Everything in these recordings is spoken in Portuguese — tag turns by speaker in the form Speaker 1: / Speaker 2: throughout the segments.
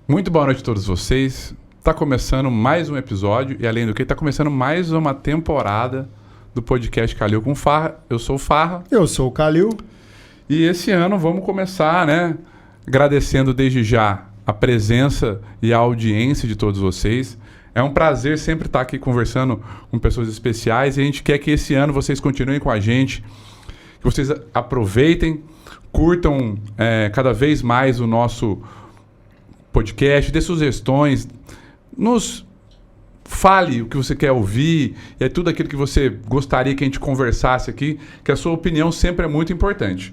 Speaker 1: Muito boa noite a todos vocês. Está começando mais um episódio e, além do que, está começando mais uma temporada do podcast Calil com Farra. Eu sou o Farra.
Speaker 2: Eu sou o Calil.
Speaker 1: E esse ano vamos começar, né? Agradecendo desde já a presença e a audiência de todos vocês. É um prazer sempre estar aqui conversando com pessoas especiais e a gente quer que esse ano vocês continuem com a gente, que vocês aproveitem, curtam cada vez mais o nosso podcast, dê sugestões, nos fale o que você quer ouvir, é tudo aquilo que você gostaria que a gente conversasse aqui, que a sua opinião sempre é muito importante.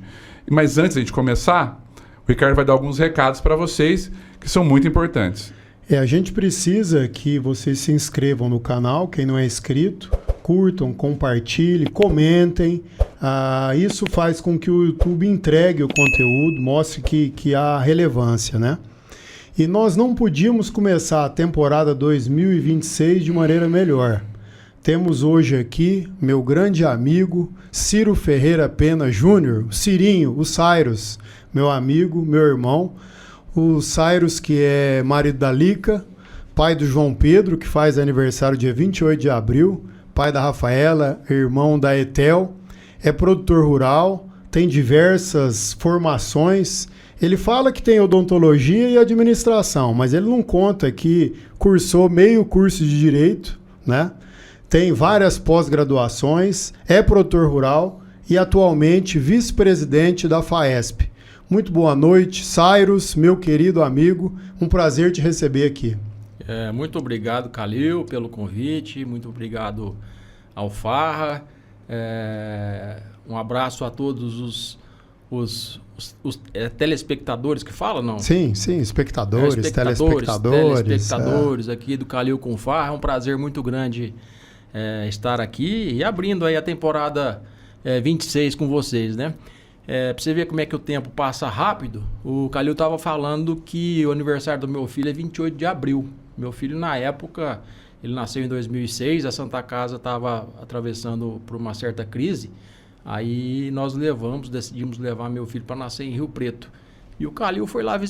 Speaker 1: Mas antes de a gente começar, o Ricardo vai dar alguns recados para vocês que são muito importantes.
Speaker 2: A gente precisa que vocês se inscrevam no canal, quem não é inscrito, curtam, compartilhem, comentem. Isso faz com que o YouTube entregue o conteúdo, mostre que há relevância, né? E nós não podíamos começar a temporada 2026 de maneira melhor. Temos hoje aqui meu grande amigo Ciro Ferreira Pena Júnior, Cirinho, o Cyrus, meu amigo, meu irmão. O Cyrus, que é marido da Lica, pai do João Pedro, que faz aniversário dia 28 de abril, pai da Rafaela, irmão da Etel, é produtor rural, tem diversas formações. Ele fala que tem odontologia e administração, mas ele não conta que cursou meio curso de direito, né? Tem várias pós-graduações, é produtor rural e atualmente vice-presidente da FAESP. Muito boa noite, Cyrus, meu querido amigo, um prazer te receber aqui.
Speaker 3: Muito obrigado, Calil, pelo convite, muito obrigado ao Farra, um abraço a todos os telespectadores que falam, não?
Speaker 2: Sim, espectadores, telespectadores
Speaker 3: aqui do Calil com Farra. É um prazer muito grande estar aqui e abrindo aí a temporada 26 com vocês, né? Pra você ver como é que o tempo passa rápido, o Calil estava falando que o aniversário do meu filho é 28 de abril. Meu filho, na época, ele nasceu em 2006, a Santa Casa estava atravessando por uma certa crise. Aí nós decidimos levar meu filho para nascer em Rio Preto. E o Calil foi lá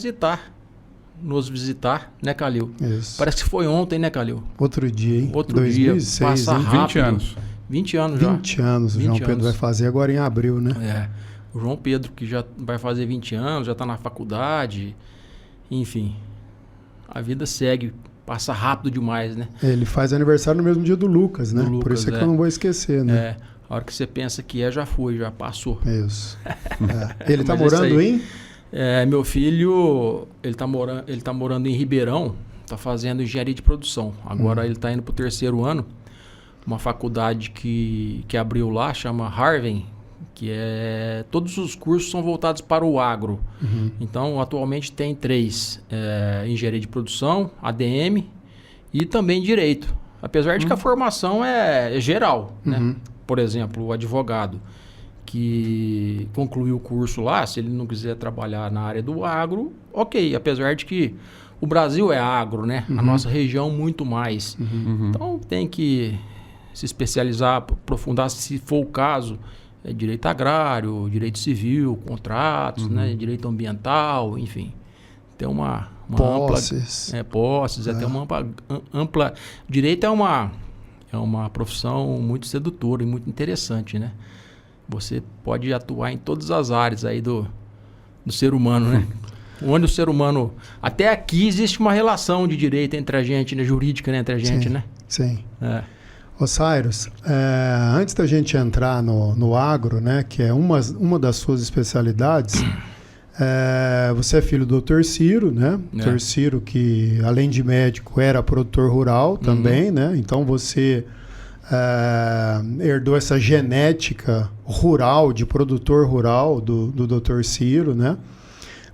Speaker 3: nos visitar, né, Calil?
Speaker 2: Isso.
Speaker 3: Parece que foi ontem, né, Calil?
Speaker 2: Outro dia, hein?
Speaker 3: Outro
Speaker 2: 2006,
Speaker 3: dia, passa rápido.
Speaker 1: 20 anos.
Speaker 3: 20 anos já.
Speaker 2: 20 anos, o João Pedro vai fazer agora em abril, né?
Speaker 3: O João Pedro, que já vai fazer 20 anos, já está na faculdade, enfim. A vida segue, passa rápido demais, né?
Speaker 2: Ele faz aniversário no mesmo dia do Lucas, né?
Speaker 3: Lucas,
Speaker 2: por isso que eu não vou esquecer, né?
Speaker 3: A hora que você pensa que já foi, já passou.
Speaker 2: Isso. Ele está morando em?
Speaker 3: Meu filho, ele tá morando em Ribeirão, está fazendo engenharia de produção. Agora ele está indo para o 3º ano, uma faculdade que abriu lá, chama Harvey, que todos os cursos são voltados para o agro. Então, atualmente tem 3, engenharia de produção, ADM e também direito. Apesar de que a formação é geral, né? Por exemplo, o advogado que concluiu o curso lá, se ele não quiser trabalhar na área do agro, ok. Apesar de que o Brasil é agro, né? A nossa região muito mais. Então tem que se especializar, aprofundar, se for o caso, direito agrário, direito civil, contratos, né? Direito ambiental, enfim. Tem uma
Speaker 2: posses.
Speaker 3: Posses, tem uma ampla... Direito é uma profissão muito sedutora e muito interessante, né? Você pode atuar em todas as áreas aí do ser humano, né? Onde o ser humano... Até aqui existe uma relação de direito entre a gente, né? Jurídica, né? Entre a gente, né?
Speaker 2: Sim. Ô Cyrus, antes da gente entrar no agro, né? Que é uma das suas especialidades... você é filho do Dr. Ciro, né? Dr. Ciro, que além de médico era produtor rural também, né? Então você herdou essa genética rural, de produtor rural do Dr. Ciro, né?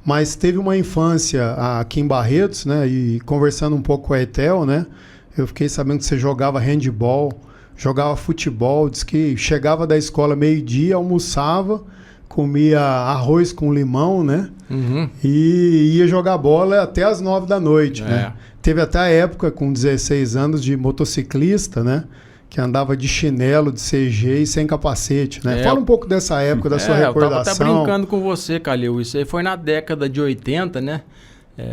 Speaker 2: Mas teve uma infância aqui em Barretos, né? E conversando um pouco com a Etel, né? Eu fiquei sabendo que você jogava handball, jogava futebol, diz que chegava da escola meio-dia, almoçava, comia arroz com limão, né? E ia jogar bola até as 9 da noite, né? Teve até a época, com 16 anos, de motociclista, né? Que andava de chinelo, de CG e sem capacete, né? Fala um pouco dessa época, da sua recordação.
Speaker 3: Eu tava até brincando com você, Calil. Isso aí foi na década de 80, né?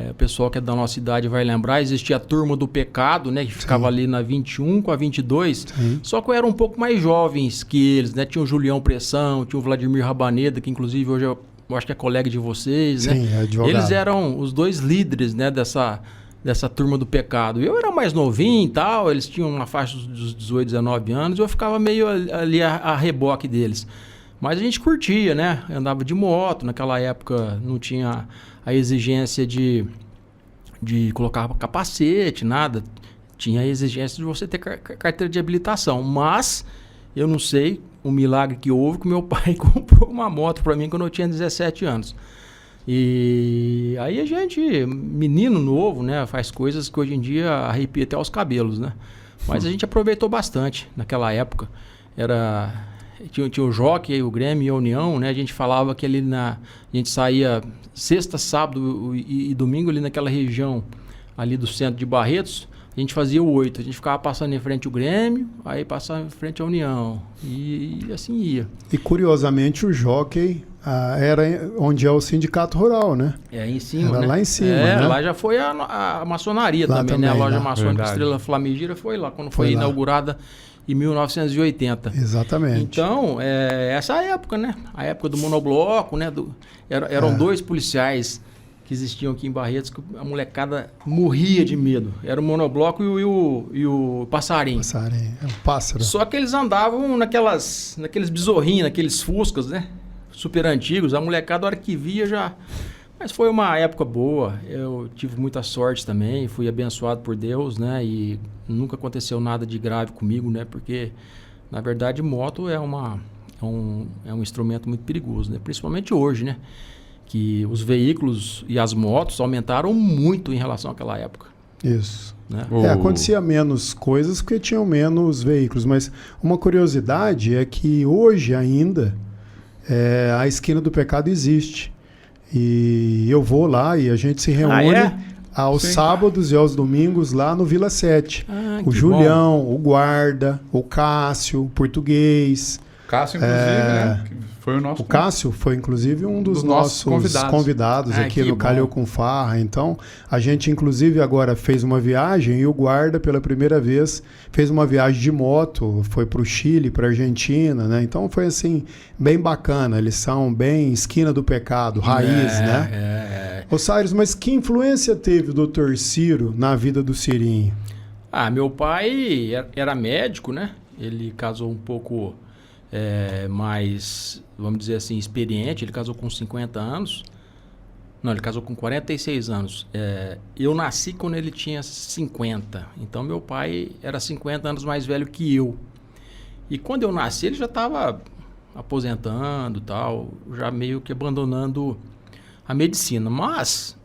Speaker 3: O pessoal que é da nossa idade vai lembrar, existia a Turma do Pecado, né? Que ficava ali na 21 com a 22.
Speaker 2: Sim.
Speaker 3: Só que eu era um pouco mais jovens que eles, né? Tinha o Julião Pressão, tinha o Vladimir Rabaneda, que inclusive hoje eu acho que é colega de vocês, né?
Speaker 2: Sim, é advogado.
Speaker 3: Eles eram os dois líderes, né? Dessa Turma do Pecado. Eu era mais novinho e tal, eles tinham uma faixa dos 18, 19 anos, eu ficava meio ali a reboque deles. Mas a gente curtia, né? Andava de moto, naquela época não tinha a exigência de colocar capacete, nada. Tinha a exigência de você ter carteira de habilitação. Mas eu não sei o milagre que houve que meu pai comprou uma moto para mim quando eu tinha 17 anos. E aí a gente, menino novo, né? Faz coisas que hoje em dia arrepia até os cabelos, né? Mas a gente aproveitou bastante naquela época. Tinha o Jockey, o Grêmio e a União, né? A gente falava que ali a gente saía sexta, sábado e domingo ali naquela região ali do centro de Barretos. A gente fazia o 8. A gente ficava passando em frente ao Grêmio, aí passava em frente à União. E assim ia.
Speaker 2: E curiosamente o Jockey era onde é o sindicato rural, né?
Speaker 3: Em cima,
Speaker 2: era
Speaker 3: né?
Speaker 2: lá em cima, né?
Speaker 3: Lá já foi a maçonaria
Speaker 2: lá
Speaker 3: também, né? A loja
Speaker 2: lá.
Speaker 3: maçônica
Speaker 1: Verdade.
Speaker 3: Estrela Flamígera foi lá, quando foi
Speaker 2: Foi lá.
Speaker 3: inaugurada em 1980.
Speaker 2: Exatamente.
Speaker 3: Então, essa época, né? A época do monobloco, né? Eram dois policiais que existiam aqui em Barretos, que a molecada morria de medo. Era o monobloco e o passarinho.
Speaker 2: Passarinho, é um pássaro.
Speaker 3: Só que eles andavam naqueles besorrinhos, naqueles fuscas, né? Super antigos. A molecada, a hora que via, já... Mas foi uma época boa. Eu tive muita sorte também. Fui abençoado por Deus, né? E nunca aconteceu nada de grave comigo, né? Porque, na verdade, moto é um instrumento muito perigoso, né? Principalmente hoje, né? Que os veículos e as motos aumentaram muito em relação àquela época.
Speaker 2: Isso.
Speaker 3: Né?
Speaker 2: Acontecia menos coisas porque tinham menos veículos. Mas uma curiosidade é que hoje ainda a esquina do pecado existe. E eu vou lá e a gente se reúne aos sábados e aos domingos lá no Vila 7. O Julião, o Guarda, o Cássio, o Português.
Speaker 1: Cássio, inclusive, né? Que foi o nosso...
Speaker 2: O Cássio foi, inclusive, um dos nossos convidados aqui no Calhou com Farra. Então, a gente, inclusive, agora fez uma viagem e o Guarda, pela primeira vez, fez uma viagem de moto, foi para o Chile, para a Argentina, né? Então, foi, assim, bem bacana. Eles são bem esquina do pecado, raiz, né? Ô, Cyrus, mas que influência teve o Dr. Ciro na vida do Cirinho?
Speaker 3: Meu pai era médico, né? Ele casou um pouco... mais, vamos dizer assim, experiente. Ele casou com 50 anos. Não, ele casou com 46 anos. Eu nasci quando ele tinha 50. Então, meu pai era 50 anos mais velho que eu. E quando eu nasci, ele já estava aposentando, tal, já meio que abandonando a medicina. Mas,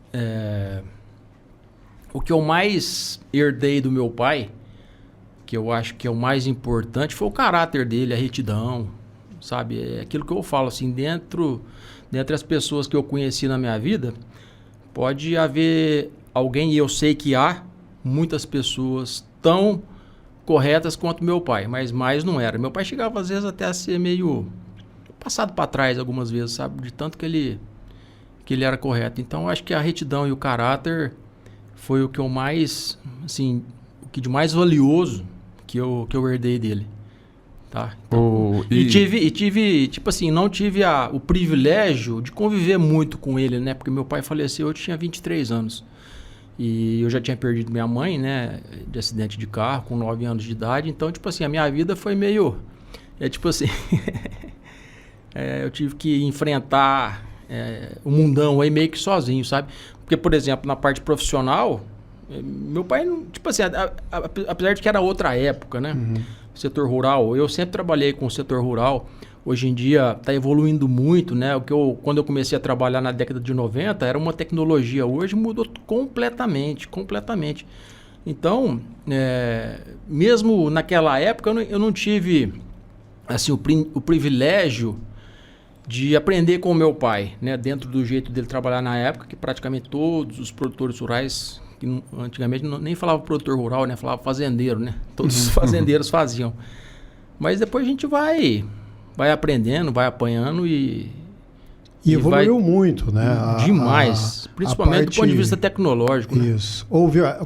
Speaker 3: o que eu mais herdei do meu pai, que eu acho que é o mais importante, foi o caráter dele, a retidão, sabe? É aquilo que eu falo, assim, dentre as pessoas que eu conheci na minha vida, pode haver alguém, e eu sei que há muitas pessoas tão corretas quanto meu pai, mas mais não era. Meu pai chegava, às vezes, até a ser meio passado para trás algumas vezes, sabe? De tanto que ele era correto. Então, eu acho que a retidão e o caráter foi o que eu mais, assim, o que de mais valioso que eu herdei dele, tá? Então, e tive, tipo assim, não tive o privilégio de conviver muito com ele, né? Porque meu pai faleceu, eu tinha 23 anos. E eu já tinha perdido minha mãe, né? De acidente de carro, com 9 anos de idade. Então, tipo assim, a minha vida foi meio... tipo assim... eu tive que enfrentar o mundão aí meio que sozinho, sabe? Porque, por exemplo, na parte profissional... Meu pai, tipo assim, apesar de que era outra época, né? Setor rural, eu sempre trabalhei com o setor rural. Hoje em dia está evoluindo muito, né? Quando eu comecei a trabalhar na década de 90, era uma tecnologia. Hoje mudou completamente. Então, mesmo naquela época, eu não tive assim, o privilégio de aprender com o meu pai, né? Dentro do jeito dele trabalhar na época, que praticamente todos os produtores rurais... que antigamente nem falava produtor rural, né? Falava fazendeiro, né? Todos os fazendeiros faziam. Mas depois a gente vai aprendendo, vai apanhando e
Speaker 2: E evoluiu muito, né?
Speaker 3: Demais. Principalmente do ponto de vista tecnológico.
Speaker 2: Isso.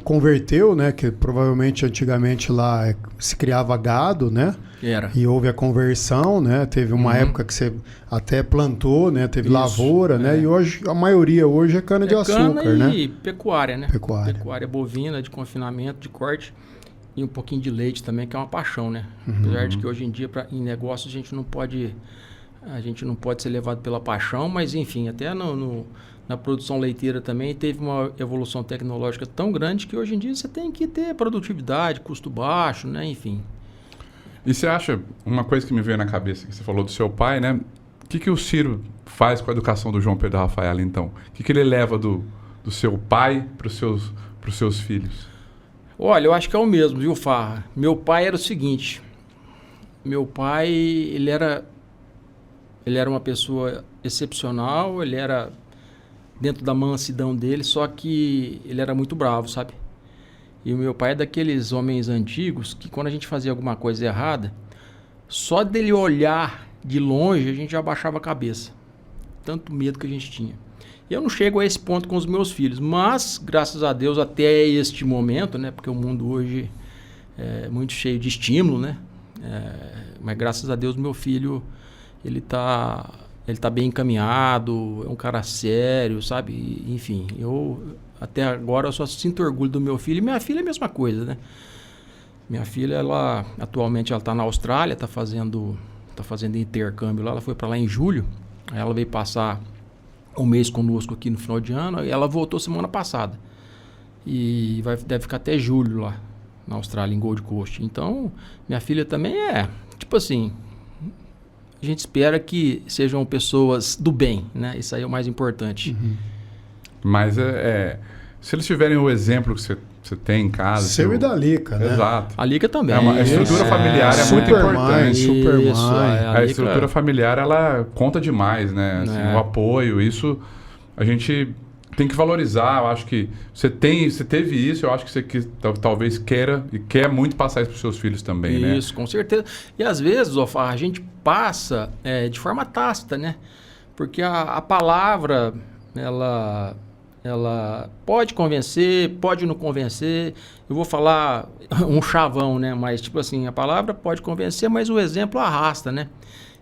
Speaker 2: Converteu, né? Que provavelmente antigamente lá se criava gado, né?
Speaker 3: Era.
Speaker 2: E houve a conversão, né? Teve uma época que você até plantou, né? Teve lavoura, né? E hoje, a maioria hoje é cana-de-açúcar, né?
Speaker 3: E pecuária, né?
Speaker 2: Pecuária.
Speaker 3: Pecuária bovina, de confinamento, de corte. E um pouquinho de leite também, que é uma paixão, né? Apesar de que hoje em dia, em negócio, a gente não pode ser levado pela paixão, mas enfim, até na produção leiteira também teve uma evolução tecnológica tão grande que hoje em dia você tem que ter produtividade, custo baixo, né? Enfim.
Speaker 1: E você acha, uma coisa que me veio na cabeça, que você falou do seu pai, né? O que o Ciro faz com a educação do João Pedro Rafael, então? O que ele leva do seu pai para os seus filhos?
Speaker 3: Olha, eu acho que é o mesmo, viu, Farra? Meu pai era o seguinte, meu pai, ele era uma pessoa excepcional, ele era dentro da mansidão dele, só que ele era muito bravo, sabe? E o meu pai é daqueles homens antigos que quando a gente fazia alguma coisa errada, só dele olhar de longe a gente já baixava a cabeça. Tanto medo que a gente tinha. Eu não chego a esse ponto com os meus filhos, mas graças a Deus até este momento, né? Porque o mundo hoje é muito cheio de estímulo, né? Mas graças a Deus meu filho... Ele tá bem encaminhado, é um cara sério, sabe? Enfim, até agora eu só sinto orgulho do meu filho. E minha filha é a mesma coisa, né? Minha filha, atualmente ela tá na Austrália, tá fazendo intercâmbio lá. Ela foi para lá em julho. Aí ela veio passar um mês conosco aqui no final de ano. E ela voltou semana passada. E deve ficar até julho lá na Austrália, em Gold Coast. Então, minha filha também tipo assim... A gente espera que sejam pessoas do bem, né? Isso aí é o mais importante.
Speaker 1: Mas se eles tiverem o exemplo que você tem em casa...
Speaker 2: Seu e da Lica, né?
Speaker 1: Exato.
Speaker 3: A Lica também.
Speaker 1: A estrutura familiar é muito importante.
Speaker 2: Supermãe.
Speaker 1: A estrutura familiar, ela conta demais, né? Assim, o apoio, isso a gente tem que valorizar. Eu acho que você teve isso, eu acho que você talvez queira e quer muito passar isso para os seus filhos também, né?
Speaker 3: Isso, com certeza. E às vezes, a gente passa de forma tácita, né? Porque a palavra, ela pode convencer, pode não convencer. Eu vou falar um chavão, né? Mas, tipo assim, a palavra pode convencer, mas o exemplo arrasta, né?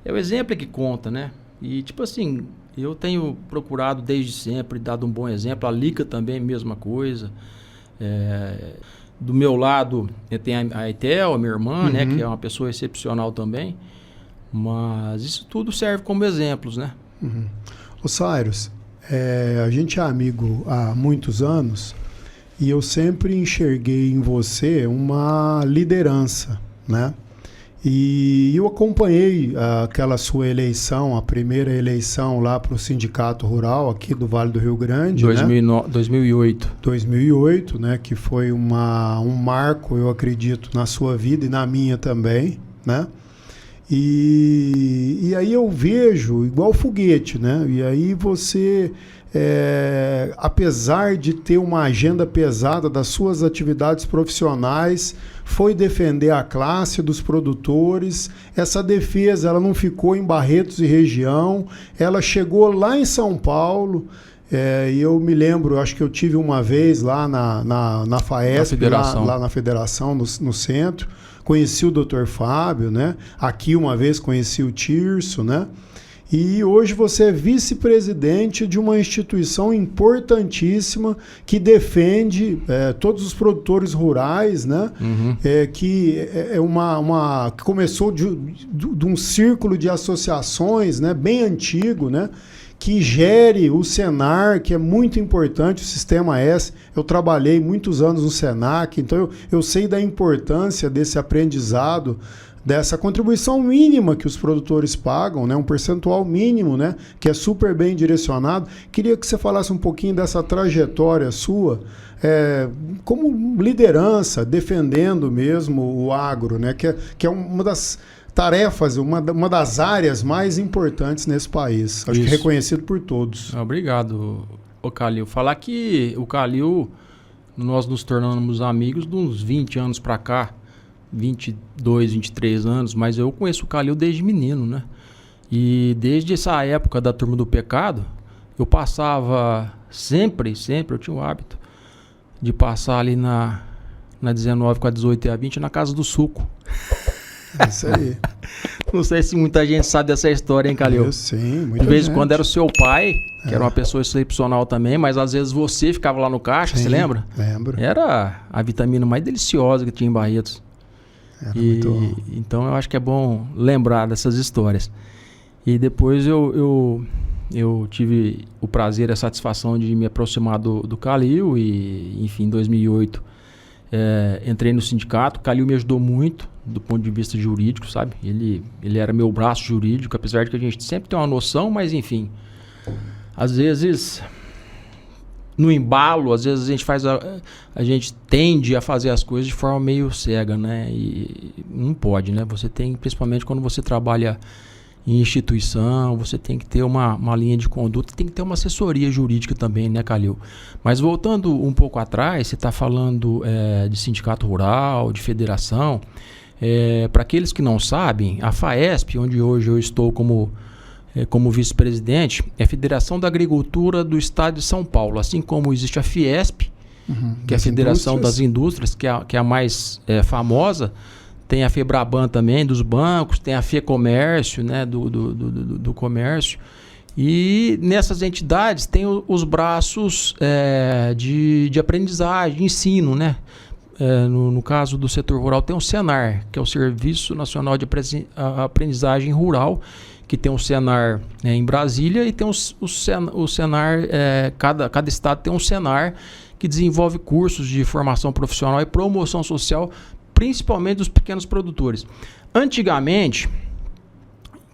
Speaker 3: É o exemplo que conta, né? E, tipo assim, eu tenho procurado desde sempre, dado um bom exemplo. A Lica também, mesma coisa. Do meu lado, tem a Etel, a minha irmã, né? Que é uma pessoa excepcional também. Mas isso tudo serve como exemplos, né?
Speaker 2: Ô Cyrus, a gente é amigo há muitos anos e eu sempre enxerguei em você uma liderança, né? E eu acompanhei aquela sua eleição, a primeira eleição lá para o Sindicato Rural aqui do Vale do Rio Grande,
Speaker 3: 2008.
Speaker 2: 2008, né? Que foi um marco, eu acredito, na sua vida e na minha também, né? E aí eu vejo igual foguete, né? E aí você, apesar de ter uma agenda pesada das suas atividades profissionais, foi defender a classe dos produtores. Essa defesa ela não ficou em Barretos e região, ela chegou lá em São Paulo. E eu me lembro, acho que eu tive uma vez lá na FAESP, lá na Federação, no centro. Conheci o Dr. Fábio, né? Aqui uma vez conheci o Tirso, né? E hoje você é vice-presidente de uma instituição importantíssima que defende todos os produtores rurais, né? Que que começou de um círculo de associações, né? Bem antigo, né? Que gere o Senar, que é muito importante, o Sistema S. Eu trabalhei muitos anos no Senac, então eu sei da importância desse aprendizado, dessa contribuição mínima que os produtores pagam, né? Um percentual mínimo, né? Que é super bem direcionado. Queria que você falasse um pouquinho dessa trajetória sua, como liderança, defendendo mesmo o agro, né? Que é uma das tarefas, uma das áreas mais importantes nesse país. Acho que reconhecido por todos.
Speaker 3: Obrigado, Calil. Falar que o Calil, nós nos tornamos amigos de uns 20 anos para cá, 22, 23 anos, mas eu conheço o Calil desde menino, né? E desde essa época da Turma do Pecado, eu passava sempre eu tinha o hábito de passar ali na 19 com a 18 e a 20 na Casa do Suco.
Speaker 2: É isso aí.
Speaker 3: Não sei se muita gente sabe dessa história, hein, Calil?
Speaker 2: Sim, muita
Speaker 3: De vez em
Speaker 2: gente.
Speaker 3: quando era o seu pai, que era uma pessoa excepcional também, mas às vezes você ficava lá no caixa,
Speaker 2: Sim,
Speaker 3: você lembra?
Speaker 2: Lembro.
Speaker 3: Era a vitamina mais deliciosa que tinha em Barretos.
Speaker 2: Era muito...
Speaker 3: Então eu acho que é bom lembrar dessas histórias. E depois eu tive o prazer e a satisfação de me aproximar do Calil e, enfim, em 2008 entrei no sindicato. O Calil me ajudou muito do ponto de vista jurídico, sabe? Ele era meu braço jurídico, apesar de que a gente sempre tem uma noção, mas enfim, às vezes no embalo, às vezes a gente tende a fazer as coisas de forma meio cega, né? E não pode, né? Você tem, principalmente quando você trabalha em instituição, você tem que ter uma linha de conduta, tem que ter uma assessoria jurídica também, né, Calil? Mas voltando um pouco atrás, você está falando de sindicato rural, de federação. Para aqueles que não sabem, a FAESP, onde hoje eu estou como vice-presidente, é a Federação da Agricultura do Estado de São Paulo, assim como existe a Fiesp, que é a Federação das Indústrias, que é a mais famosa. Tem a FEBRABAN também, dos bancos, tem a FEComércio, né, do comércio. E nessas entidades tem os braços de aprendizagem, de ensino, né? No caso do setor rural tem o Senar, que é o Serviço Nacional de Aprendizagem Rural, que tem o Senar em Brasília e tem o Senar, cada estado tem um Senar que desenvolve cursos de formação profissional e promoção social, principalmente dos pequenos produtores. Antigamente,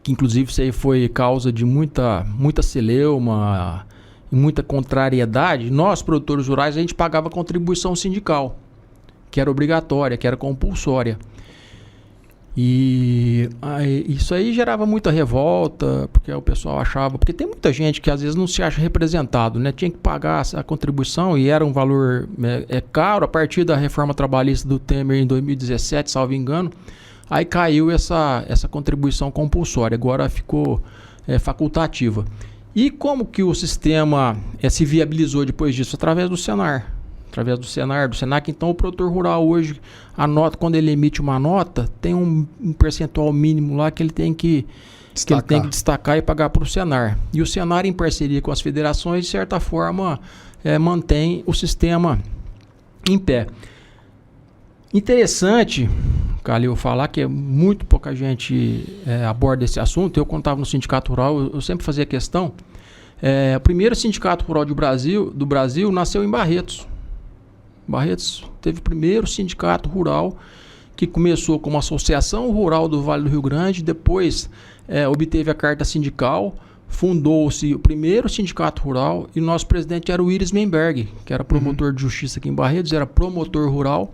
Speaker 3: que inclusive isso aí foi causa de muita celeuma e muita contrariedade, nós, produtores rurais, a gente pagava contribuição sindical, que era obrigatória, que era compulsória. E isso aí gerava muita revolta, porque o pessoal achava... Porque tem muita gente que às vezes não se acha representado, né? Tinha que pagar a contribuição e era um valor caro. A partir da reforma trabalhista do Temer em 2017, salvo engano, aí caiu essa contribuição compulsória. Agora ficou facultativa. E como que o sistema se viabilizou depois disso? Através do Senar. Através do Senac. Então o produtor rural hoje, a nota, quando ele emite uma nota, tem um percentual mínimo lá que ele tem que destacar e pagar para o Senar. E o Senar, em parceria com as federações, de certa forma, mantém o sistema em pé. Interessante, Calil, falar que muito pouca gente aborda esse assunto. Eu, quando estava no Sindicato Rural, eu sempre fazia questão. O primeiro Sindicato Rural do Brasil nasceu em Barretos. Barretos teve o primeiro sindicato rural, que começou como Associação Rural do Vale do Rio Grande, depois obteve a carta sindical, fundou-se o primeiro sindicato rural e o nosso presidente era o Iris Menberg, que era promotor de justiça aqui em Barretos, era promotor rural.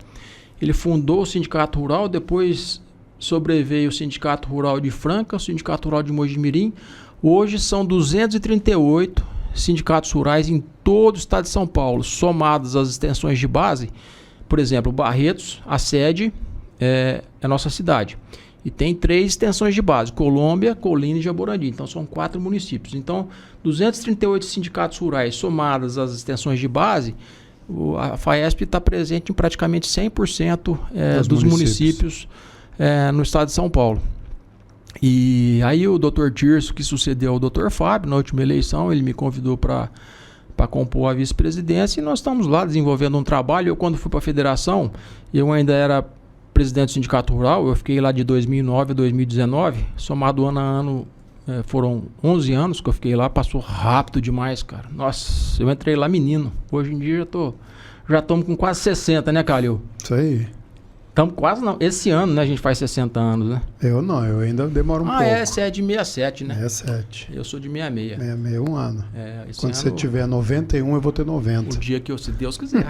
Speaker 3: Ele fundou o sindicato rural, depois sobreveio o Sindicato Rural de Franca, o Sindicato Rural de Mojimirim. Hoje são 238 sindicatos rurais em todo o estado de São Paulo, somados às extensões de base. Por exemplo, Barretos, a sede é a nossa cidade. E tem 3 extensões de base, Colômbia, Colina e Jaborandi. Então são 4 municípios. Então, 238 sindicatos rurais somadas às extensões de base, a FAESP está presente em praticamente 100% dos municípios no estado de São Paulo. E aí o Dr. Tirso, que sucedeu ao Dr. Fábio na última eleição, ele me convidou para compor a vice-presidência e nós estamos lá desenvolvendo um trabalho. Eu, quando fui para a federação, eu ainda era presidente do Sindicato Rural, eu fiquei lá de 2009 a 2019, somado ano a ano, foram 11 anos que eu fiquei lá, passou rápido demais, cara. Nossa, eu entrei lá menino, hoje em dia já estamos com quase 60, né, Calil?
Speaker 2: Isso aí.
Speaker 3: Estamos quase não. Esse ano, né, a gente faz 60 anos, né?
Speaker 2: Eu não, eu ainda demoro um pouco.
Speaker 3: Você é de 67, né?
Speaker 2: 67.
Speaker 3: Eu sou de 66.
Speaker 2: 66, um ano. Quando
Speaker 3: ano,
Speaker 2: você tiver 91, eu vou ter 90.
Speaker 3: O dia que se Deus quiser.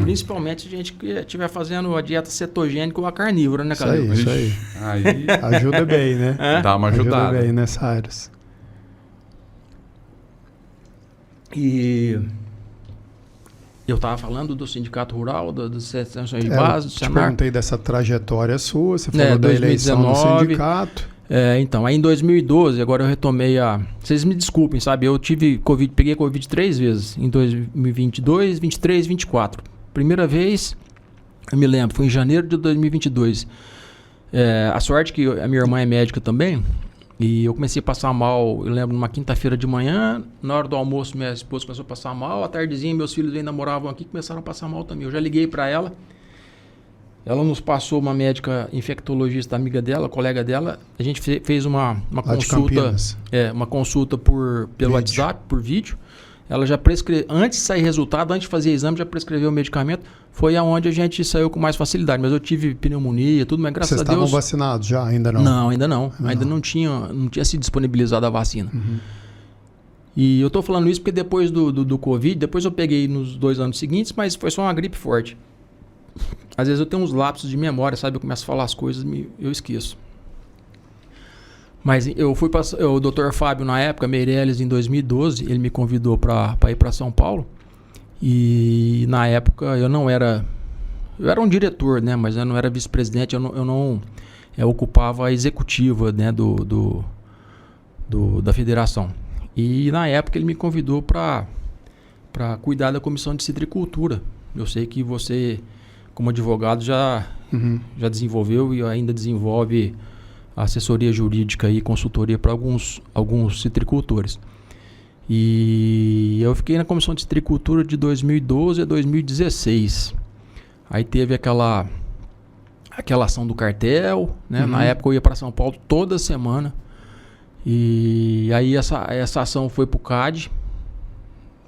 Speaker 3: Principalmente se a gente estiver fazendo a dieta cetogênica ou a carnívora, né, cara?
Speaker 2: Isso aí.
Speaker 1: Aí
Speaker 2: ajuda bem, né?
Speaker 1: Dá uma ajudada.
Speaker 2: Ajuda bem nessa área.
Speaker 3: E eu estava falando do Sindicato Rural, das extensões de base, do
Speaker 2: te
Speaker 3: Senar.
Speaker 2: perguntei dessa trajetória sua, você falou da eleição no sindicato.
Speaker 3: Então, aí em 2012, agora eu retomei Vocês me desculpem, sabe? Eu peguei Covid 3 vezes, em 2022, 23, 24. Primeira vez, eu me lembro, foi em janeiro de 2022. A sorte que a minha irmã é médica também, e eu comecei a passar mal, eu lembro, numa quinta-feira de manhã, na hora do almoço minha esposa começou a passar mal, à tardezinha meus filhos ainda moravam aqui, começaram a passar mal também. Eu já liguei para ela. Ela nos passou uma médica infectologista amiga dela, colega dela. A gente fez uma consulta, uma consulta pelo WhatsApp, por vídeo. Ela já prescreveu, antes de sair resultado, antes de fazer exame, já prescreveu o medicamento. Foi aonde a gente saiu com mais facilidade. Mas eu tive pneumonia, tudo, mas graças a Deus...
Speaker 2: Vocês estavam vacinados já? Ainda não?
Speaker 3: Não, ainda não. Ainda não tinha se disponibilizado a vacina. Uhum. E eu tô falando isso porque depois do Covid, depois eu peguei nos 2 anos seguintes, mas foi só uma gripe forte. Às vezes eu tenho uns lapsos de memória, sabe? Eu começo a falar as coisas e eu esqueço. Mas eu fui para o Dr. Fábio, na época, Meirelles, em 2012, ele me convidou para ir para São Paulo. E na época eu não era... Eu era um diretor, né? Mas eu não era vice-presidente, eu não ocupava a executiva, né? Da federação. E na época ele me convidou para cuidar da comissão de citricultura. Eu sei que você, como advogado, já desenvolveu e ainda desenvolve assessoria jurídica e consultoria para alguns citricultores. E eu fiquei na comissão de citricultura de 2012 a 2016. Aí teve aquela ação do cartel, né? Na época eu ia para São Paulo toda semana. E aí essa ação foi para o CAD,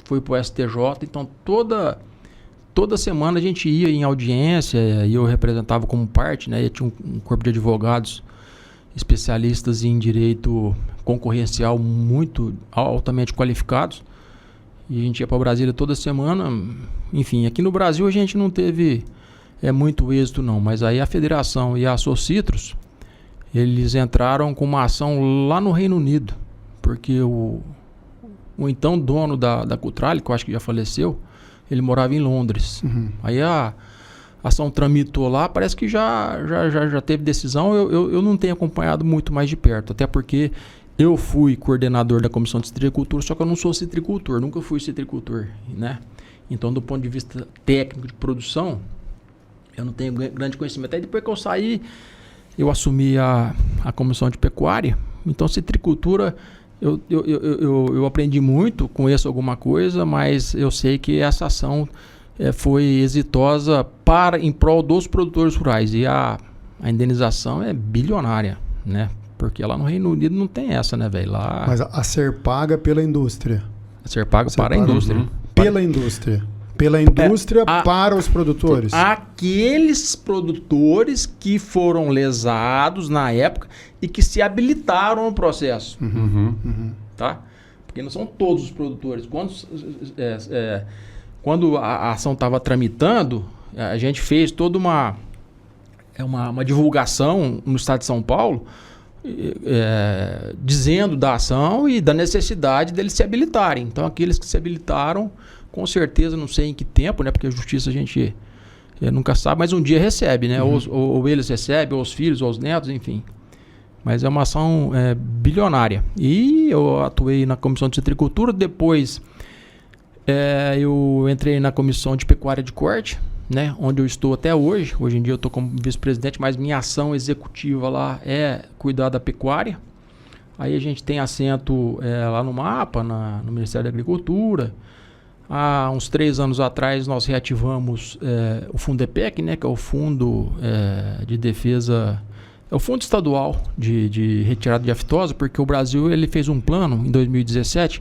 Speaker 3: foi para o STJ. Então toda semana a gente ia em audiência e eu representava como parte, né? Eu tinha um corpo de advogados especialistas em direito concorrencial muito altamente qualificados. E a gente ia para Brasília toda semana. Enfim, aqui no Brasil a gente não teve muito êxito não, mas aí a federação e a Socitros, eles entraram com uma ação lá no Reino Unido, porque o então dono da Cutrale, que eu acho que já faleceu, ele morava em Londres. Aí a ação tramitou lá, parece que já teve decisão. Eu não tenho acompanhado muito mais de perto, até porque eu fui coordenador da comissão de citricultura, só que eu não sou citricultor, nunca fui citricultor, né? Então, do ponto de vista técnico de produção, eu não tenho grande conhecimento. Até depois que eu saí, eu assumi a comissão de pecuária. Então, citricultura, eu aprendi muito, conheço alguma coisa, mas eu sei que essa ação foi exitosa em prol dos produtores rurais. E a indenização é bilionária, né? Porque lá no Reino Unido não tem essa, né, velho? Lá...
Speaker 2: Mas a ser paga pela indústria.
Speaker 3: A ser paga para a indústria.
Speaker 2: Pela indústria. Pela indústria para os produtores.
Speaker 3: Aqueles produtores que foram lesados na época e que se habilitaram no processo. Tá? Porque não são todos os produtores. Quando a ação estava tramitando, a gente fez toda uma divulgação no estado de São Paulo, dizendo da ação e da necessidade deles se habilitarem. Então, aqueles que se habilitaram, com certeza, não sei em que tempo, né? Porque a justiça a gente nunca sabe, mas um dia recebe, né? Ou eles recebem, ou os filhos, ou os netos, enfim. Mas é uma ação bilionária. E eu atuei na comissão de citricultura, depois eu entrei na comissão de pecuária de corte, né, onde eu estou até hoje. Hoje em dia eu estou como vice-presidente, mas minha ação executiva lá é cuidar da pecuária. Aí a gente tem assento lá no MAPA, no Ministério da Agricultura. Há uns 3 anos atrás nós reativamos o Fundepec, né, que é o Fundo de Defesa, é o Fundo Estadual de Retirada de Aftosa, porque o Brasil ele fez um plano em 2017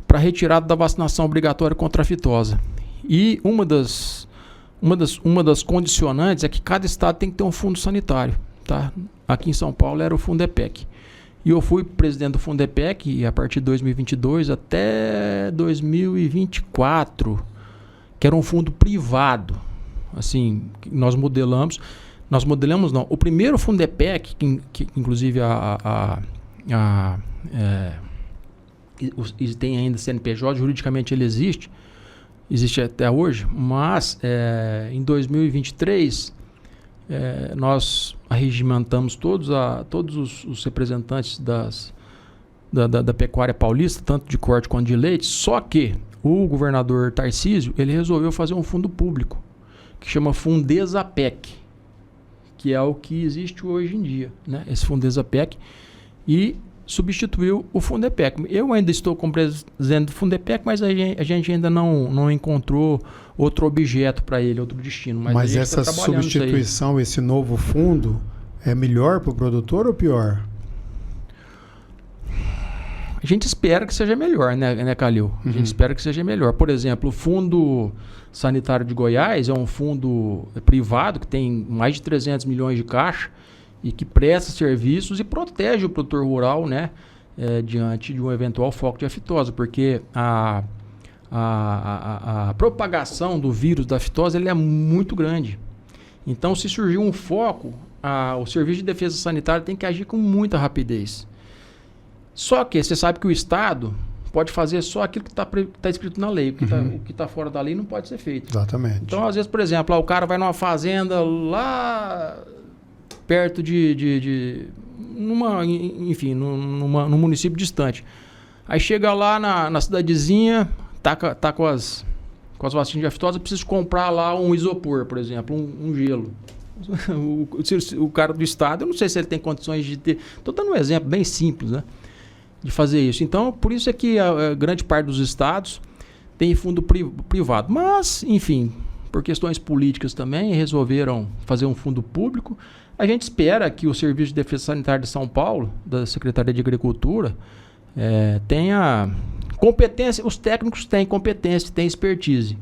Speaker 3: para retirada da vacinação obrigatória contra a aftosa. E uma das condicionantes é que cada estado tem que ter um fundo sanitário. Tá? Aqui em São Paulo era o Fundepec. E eu fui presidente do Fundepec a partir de 2022 até 2024, que era um fundo privado. Assim, nós modelamos não. O primeiro Fundepec, que inclusive tem ainda CNPJ, juridicamente ele existe até hoje, mas em 2023 nós arregimentamos todos os representantes da pecuária paulista, tanto de corte quanto de leite, só que o governador Tarcísio, ele resolveu fazer um fundo público, que chama Fundesapec, que é o que existe hoje em dia, né? Esse Fundesapec, e substituiu o Fundepec. Eu ainda estou como presidente do Fundepec, mas a gente ainda não encontrou outro objeto para ele, outro destino.
Speaker 2: Mas essa substituição, esse novo fundo, é melhor para o produtor ou pior?
Speaker 3: A gente espera que seja melhor, né, Calil? A gente espera que seja melhor. Por exemplo, o Fundo Sanitário de Goiás é um fundo privado que tem mais de 300 milhões de caixa e que presta serviços e protege o produtor rural, né, diante de um eventual foco de aftosa, porque a propagação do vírus da aftosa ele é muito grande. Então, se surgir um foco, o Serviço de Defesa Sanitária tem que agir com muita rapidez. Só que você sabe que o Estado pode fazer só aquilo que está escrito na lei. O que está fora da lei não pode ser feito.
Speaker 2: Exatamente.
Speaker 3: Então, às vezes, por exemplo, o cara vai numa fazenda lá perto num município distante. Aí chega lá na cidadezinha, tá com as vacinas de aftosa, precisa comprar lá um isopor, por exemplo, um gelo. O cara do Estado, eu não sei se ele tem condições de ter... Estou dando um exemplo bem simples, né? De fazer isso. Então, por isso é que a grande parte dos estados tem fundo privado. Mas, enfim, por questões políticas também, resolveram fazer um fundo público. A gente espera que o Serviço de Defesa Sanitária de São Paulo, da Secretaria de Agricultura, tenha competência. Os técnicos têm competência, têm expertise,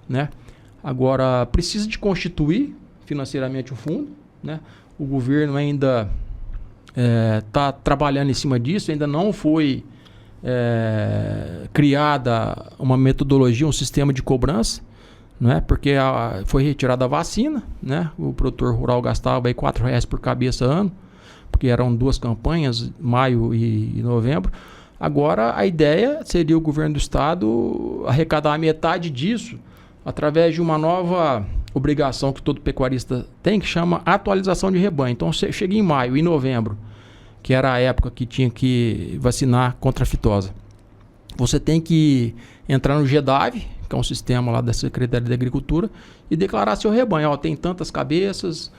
Speaker 3: né? Agora, precisa de constituir financeiramente o fundo, né? O governo ainda está trabalhando em cima disso, ainda não foi criada uma metodologia, um sistema de cobrança, né? Porque foi retirada a vacina, né? O produtor rural gastava aí R$4 por cabeça ano, porque eram 2 campanhas, maio e novembro. Agora a ideia seria o governo do estado arrecadar a metade disso através de uma nova obrigação que todo pecuarista tem, que chama atualização de rebanho. Então, você chega em maio e novembro, que era a época que tinha que vacinar contra a fitose. Você tem que entrar no GEDAV, que é um sistema lá da Secretaria de Agricultura, e declarar seu rebanho. Ó, tem tantas cabeças,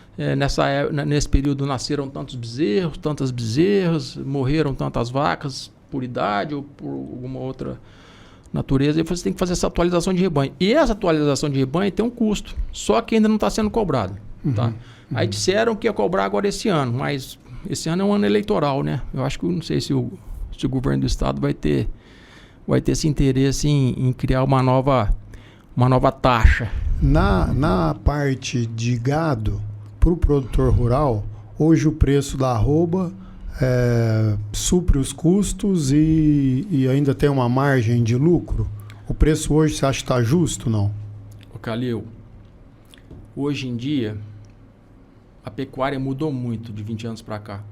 Speaker 3: nesse período nasceram tantos bezerros, tantas bezerras, morreram tantas vacas por idade ou por alguma outra natureza, e você tem que fazer essa atualização de rebanho. E essa atualização de rebanho tem um custo, só que ainda não está sendo cobrado. Tá? Aí disseram que ia cobrar agora esse ano, mas esse ano é um ano eleitoral, né? Eu acho que não sei se o governo do estado vai ter esse interesse em criar uma nova taxa.
Speaker 2: Na parte de gado, para o produtor rural, hoje o preço da arroba supre os custos e ainda tem uma margem de lucro? O preço hoje você acha que está justo, não?
Speaker 3: Calil, hoje em dia a pecuária mudou muito de 20 anos para cá.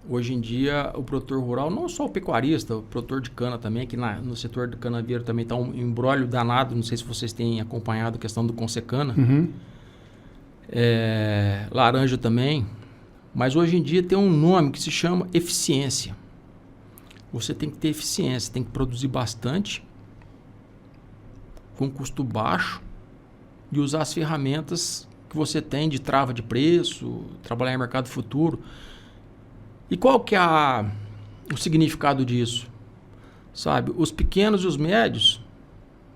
Speaker 3: Hoje em dia o produtor rural, não só o pecuarista, o produtor de cana também, que no setor do canaveiro também está um embrólio danado, não sei se vocês têm acompanhado a questão do Consecana. Laranja também. Mas hoje em dia tem um nome que se chama eficiência. Você tem que ter eficiência, tem que produzir bastante, com custo baixo, e usar as ferramentas que você tem de trava de preço, trabalhar em mercado futuro. E qual que é o significado disso? Sabe, os pequenos e os médios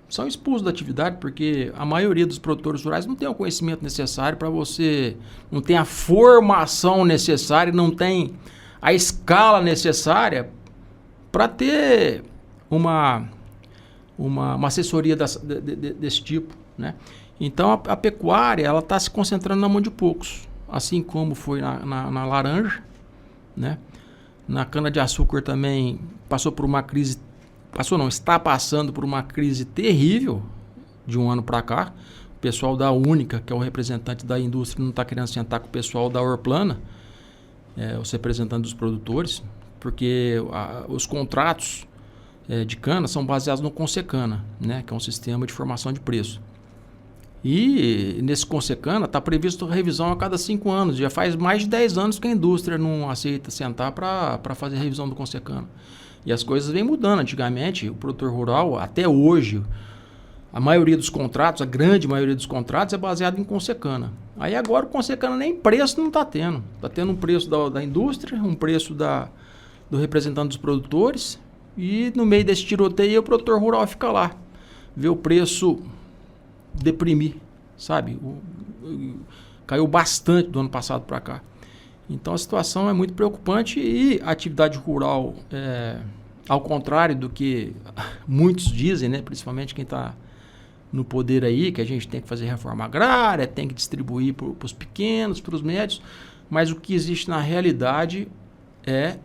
Speaker 3: são expulsos da atividade porque a maioria dos produtores rurais não tem o conhecimento necessário para você, não tem a formação necessária, não tem a escala necessária para ter uma assessoria desse tipo, né? Então a pecuária ela está se concentrando na mão de poucos, assim como foi na laranja, né? Na cana-de-açúcar também está passando por uma crise terrível de um ano para cá. O pessoal da Única, que é o representante da indústria, não está querendo sentar com o pessoal da Orplana, os representantes dos produtores, porque os contratos de cana são baseados no Consecana, né? Que é um sistema de formação de preço. E nesse Consecana está previsto revisão a cada 5 anos. Já faz mais de 10 anos que a indústria não aceita sentar para fazer revisão do Consecana. E as coisas vêm mudando. Antigamente, o produtor rural, até hoje, a maioria dos contratos, a grande maioria dos contratos é baseado em Consecana. Aí agora o Consecana nem preço não está tendo. Está tendo um preço da indústria, um preço do representante dos produtores, e no meio desse tiroteio o produtor rural fica lá. Vê o preço deprimir, sabe? Caiu bastante do ano passado para cá. Então a situação é muito preocupante e a atividade rural, ao contrário do que muitos dizem, né? Principalmente quem está no poder aí, que a gente tem que fazer reforma agrária, tem que distribuir para os pequenos, para os médios, mas o que existe na realidade é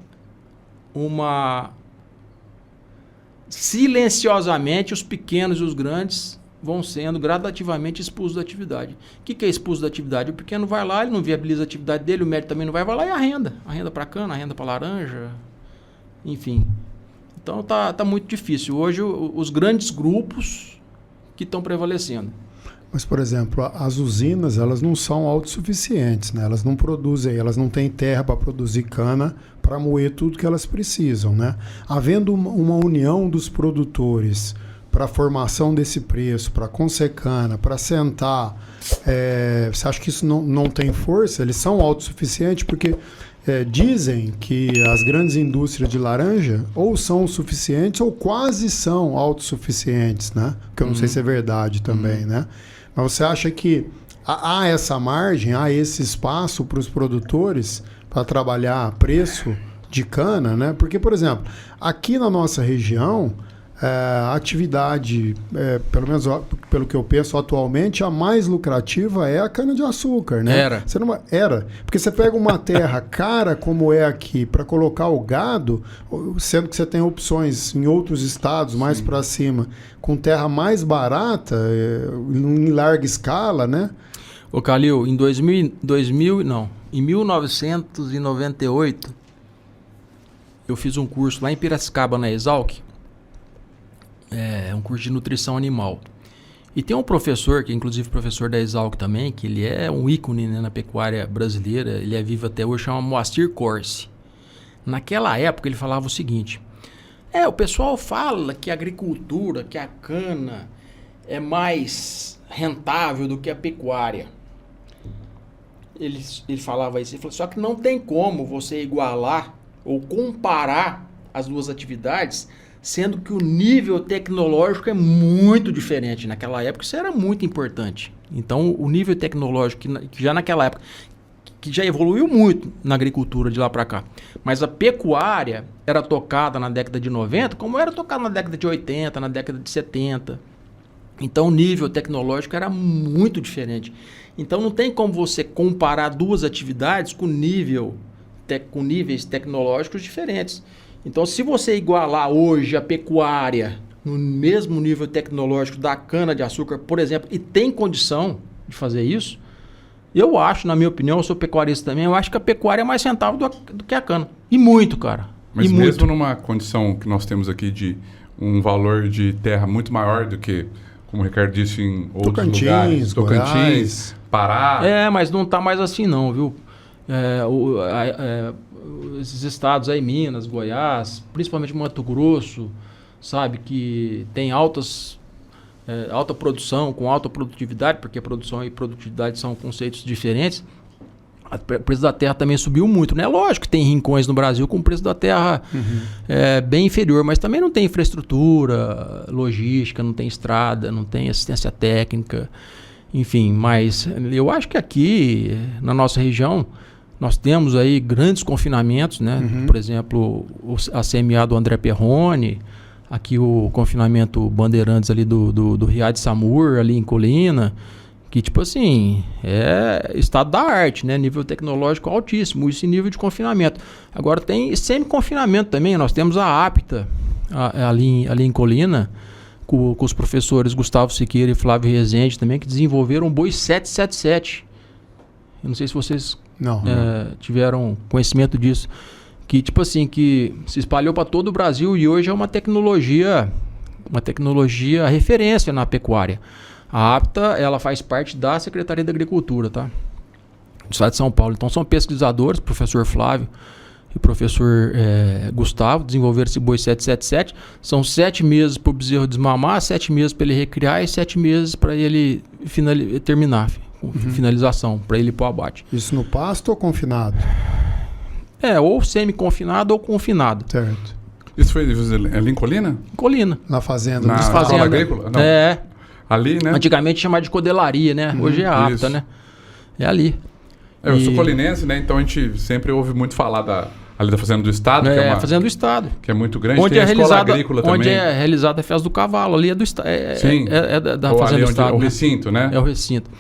Speaker 3: silenciosamente os pequenos e os grandes vão sendo gradativamente expulsos da atividade. O que é expulso da atividade? O pequeno vai lá, ele não viabiliza a atividade dele, o médio também não vai lá, e a renda para cana, a renda para laranja, enfim. Então tá muito difícil. Hoje os grandes grupos que estão prevalecendo.
Speaker 2: Mas, por exemplo, as usinas, elas não são autossuficientes, né? Elas não produzem, elas não têm terra para produzir cana para moer tudo que elas precisam, né? Havendo uma união dos produtores para a formação desse preço, para a Consecana, para sentar, você acha que isso não tem força? Eles são autossuficientes porque dizem que as grandes indústrias de laranja ou são suficientes ou quase são autossuficientes, né? Que eu não sei se é verdade também, né? Mas você acha que há essa margem, há esse espaço para os produtores para trabalhar preço de cana, né? Porque, por exemplo, aqui na nossa região, a atividade, pelo menos pelo que eu penso atualmente, a mais lucrativa é a cana-de-açúcar, né? Era. Porque você pega uma terra cara como é aqui para colocar o gado, sendo que você tem opções em outros estados mais para cima, com terra mais barata, em larga escala, né?
Speaker 3: Ô Calil, em 1998, eu fiz um curso lá em Piracicaba, na Exalc, um curso de nutrição animal. E tem um professor, que é inclusive professor da Exalc também, que ele é um ícone, né, na pecuária brasileira, ele é vivo até hoje, chama Moacir Corsi. Naquela época ele falava o seguinte: o pessoal fala que a agricultura, que a cana é mais rentável do que a pecuária. Ele falava isso, ele falou, só que não tem como você igualar ou comparar as duas atividades, sendo que o nível tecnológico é muito diferente. Naquela época isso era muito importante. Então o nível tecnológico, que já naquela época, que já evoluiu muito na agricultura de lá para cá, mas a pecuária era tocada na década de 90 como era tocada na década de 80, na década de 70. Então o nível tecnológico era muito diferente. Então não tem como você comparar duas atividades com níveis tecnológicos diferentes. Então, se você igualar hoje a pecuária no mesmo nível tecnológico da cana-de-açúcar, por exemplo, e tem condição de fazer isso, eu acho, na minha opinião, eu sou pecuarista também, eu acho que a pecuária é mais rentável do que a cana. E muito, cara.
Speaker 1: Mas mesmo numa condição que nós temos aqui de um valor de terra muito maior do que, como o Ricardo disse, em outros lugares, Tocantins, Pará...
Speaker 3: mas não está mais assim não, viu? Esses estados aí, Minas, Goiás, principalmente Mato Grosso, sabe, que tem alta produção, com alta produtividade, porque produção e produtividade são conceitos diferentes. O preço da terra também subiu muito, né? Lógico que tem rincões no Brasil com o preço da terra bem inferior, mas também não tem infraestrutura, logística, não tem estrada, não tem assistência técnica, enfim. Mas eu acho que aqui, na nossa região, nós temos aí grandes confinamentos, né? Por exemplo, a CMA do André Perrone, aqui o confinamento Bandeirantes ali do Riad Samur, ali em Colina, que tipo assim, é estado da arte, né? Nível tecnológico altíssimo, esse nível de confinamento. Agora tem semi-confinamento também, nós temos a APTA ali em Colina, com os professores Gustavo Siqueira e Flávio Rezende também, que desenvolveram o boi 777. Eu não sei se vocês tiveram conhecimento disso, que tipo assim, que se espalhou para todo o Brasil e hoje é uma tecnologia referência na pecuária. A APTA, ela faz parte da Secretaria da Agricultura, tá? Do estado de São Paulo. Então são pesquisadores, professor Flávio e o professor Gustavo, desenvolveram esse boi 777. São 7 meses para o bezerro desmamar, 7 meses para ele recriar e 7 meses para ele terminar, finalização, para ele ir para o abate.
Speaker 2: Isso no pasto ou confinado?
Speaker 3: Ou semi-confinado ou confinado.
Speaker 2: Certo.
Speaker 1: Isso foi ali em Colina?
Speaker 3: Colina.
Speaker 2: Na fazenda.
Speaker 1: Na escola agrícola? Não. Ali, né?
Speaker 3: Antigamente chamava de codelaria, né? Hoje é a APTA, né? É ali.
Speaker 1: Eu sou colinense, né? Então a gente sempre ouve muito falar ali da Fazenda do Estado. Que é uma
Speaker 3: Fazenda do Estado.
Speaker 1: Que é muito grande.
Speaker 3: Onde
Speaker 1: tem a escola agrícola também.
Speaker 3: Onde é realizada a festa do cavalo. Ali é do Estado.
Speaker 1: Sim.
Speaker 3: É da Fazenda do Estado.
Speaker 1: É o recinto, né?
Speaker 3: É o recinto.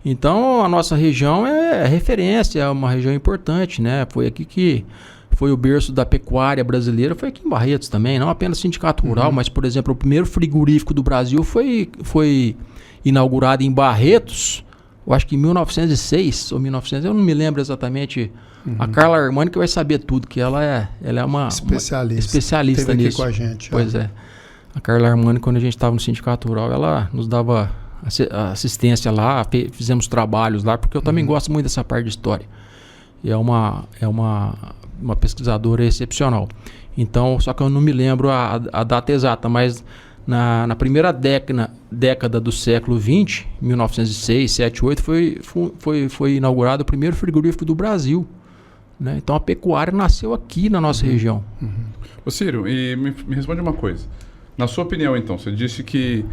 Speaker 3: Então a nossa região é referência, é uma região importante, né? Foi aqui que foi o berço da pecuária brasileira, foi aqui em Barretos também, não apenas sindicato rural, mas, por exemplo, o primeiro frigorífico do Brasil foi inaugurado em Barretos, eu acho que em 1906 ou 1900, eu não me lembro exatamente. A Carla Armani que vai saber tudo, que ela é uma especialista
Speaker 2: Teve
Speaker 3: nisso.
Speaker 2: Aqui com a gente.
Speaker 3: Pois é. A Carla Armani, quando a gente estava no sindicato rural, ela nos dava assistência lá, fizemos trabalhos lá, porque eu também gosto muito dessa parte de história. E é uma pesquisadora excepcional. Então, só que eu não me lembro a data exata, mas na primeira década do século XX, 1906, 7, 8, foi inaugurado o primeiro frigorífico do Brasil. Né? Então, a pecuária nasceu aqui na nossa região.
Speaker 1: Ô Ciro, e me responde uma coisa. Na sua opinião, então, você disse que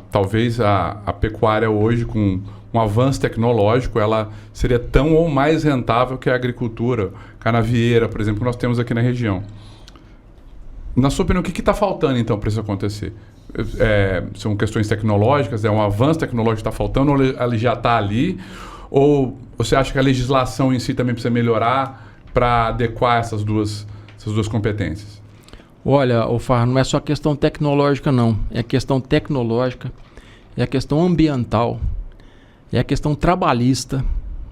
Speaker 1: talvez a pecuária hoje, com um avanço tecnológico, ela seria tão ou mais rentável que a agricultura canavieira, por exemplo, que nós temos aqui na região. Na sua opinião, o que está faltando, então, para isso acontecer? São questões tecnológicas? É um avanço tecnológico que está faltando ou ele já está ali? Ou você acha que a legislação em si também precisa melhorar para adequar essas duas competências?
Speaker 3: Olha, Farra, não é só questão tecnológica, não. É questão tecnológica, é a questão ambiental, é a questão trabalhista.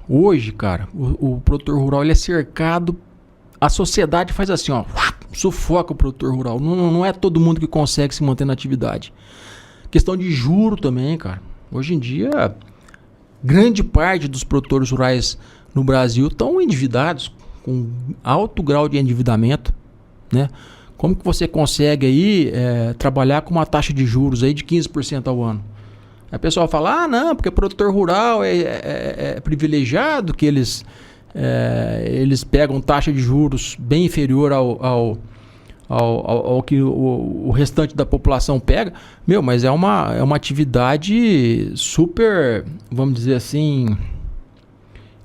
Speaker 3: Hoje, cara, o produtor rural ele é cercado, a sociedade faz assim, ó, sufoca o produtor rural. Não é todo mundo que consegue se manter na atividade. Questão de juro também, cara. Hoje em dia, grande parte dos produtores rurais no Brasil estão endividados, com alto grau de endividamento, né? Como que você consegue aí trabalhar com uma taxa de juros aí de 15% ao ano? Aí o pessoal fala, não, porque o produtor rural é privilegiado, que eles pegam taxa de juros bem inferior ao que o restante da população pega. Mas é uma atividade super, vamos dizer assim,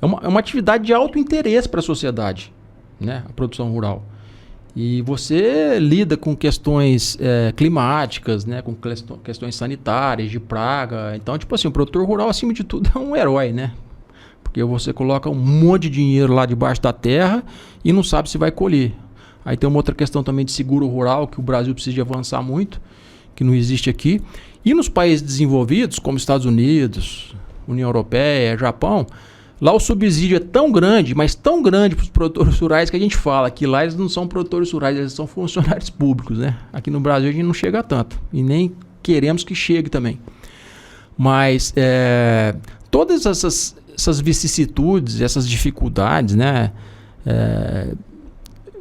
Speaker 3: é uma atividade de alto interesse para a sociedade, né? A produção rural. E você lida com questões climáticas, né? Com questões sanitárias, de praga. Então, tipo assim, o produtor rural, acima de tudo, é um herói, né? Porque você coloca um monte de dinheiro lá debaixo da terra e não sabe se vai colher. Aí tem uma outra questão também de seguro rural, que o Brasil precisa de avançar muito, que não existe aqui. E nos países desenvolvidos, como Estados Unidos, União Europeia, Japão, lá o subsídio é tão grande, mas tão grande para os produtores rurais, que a gente fala que lá eles não são produtores rurais, eles são funcionários públicos, né? Aqui no Brasil a gente não chega tanto, e nem queremos que chegue também. Mas todas essas vicissitudes, essas dificuldades, né?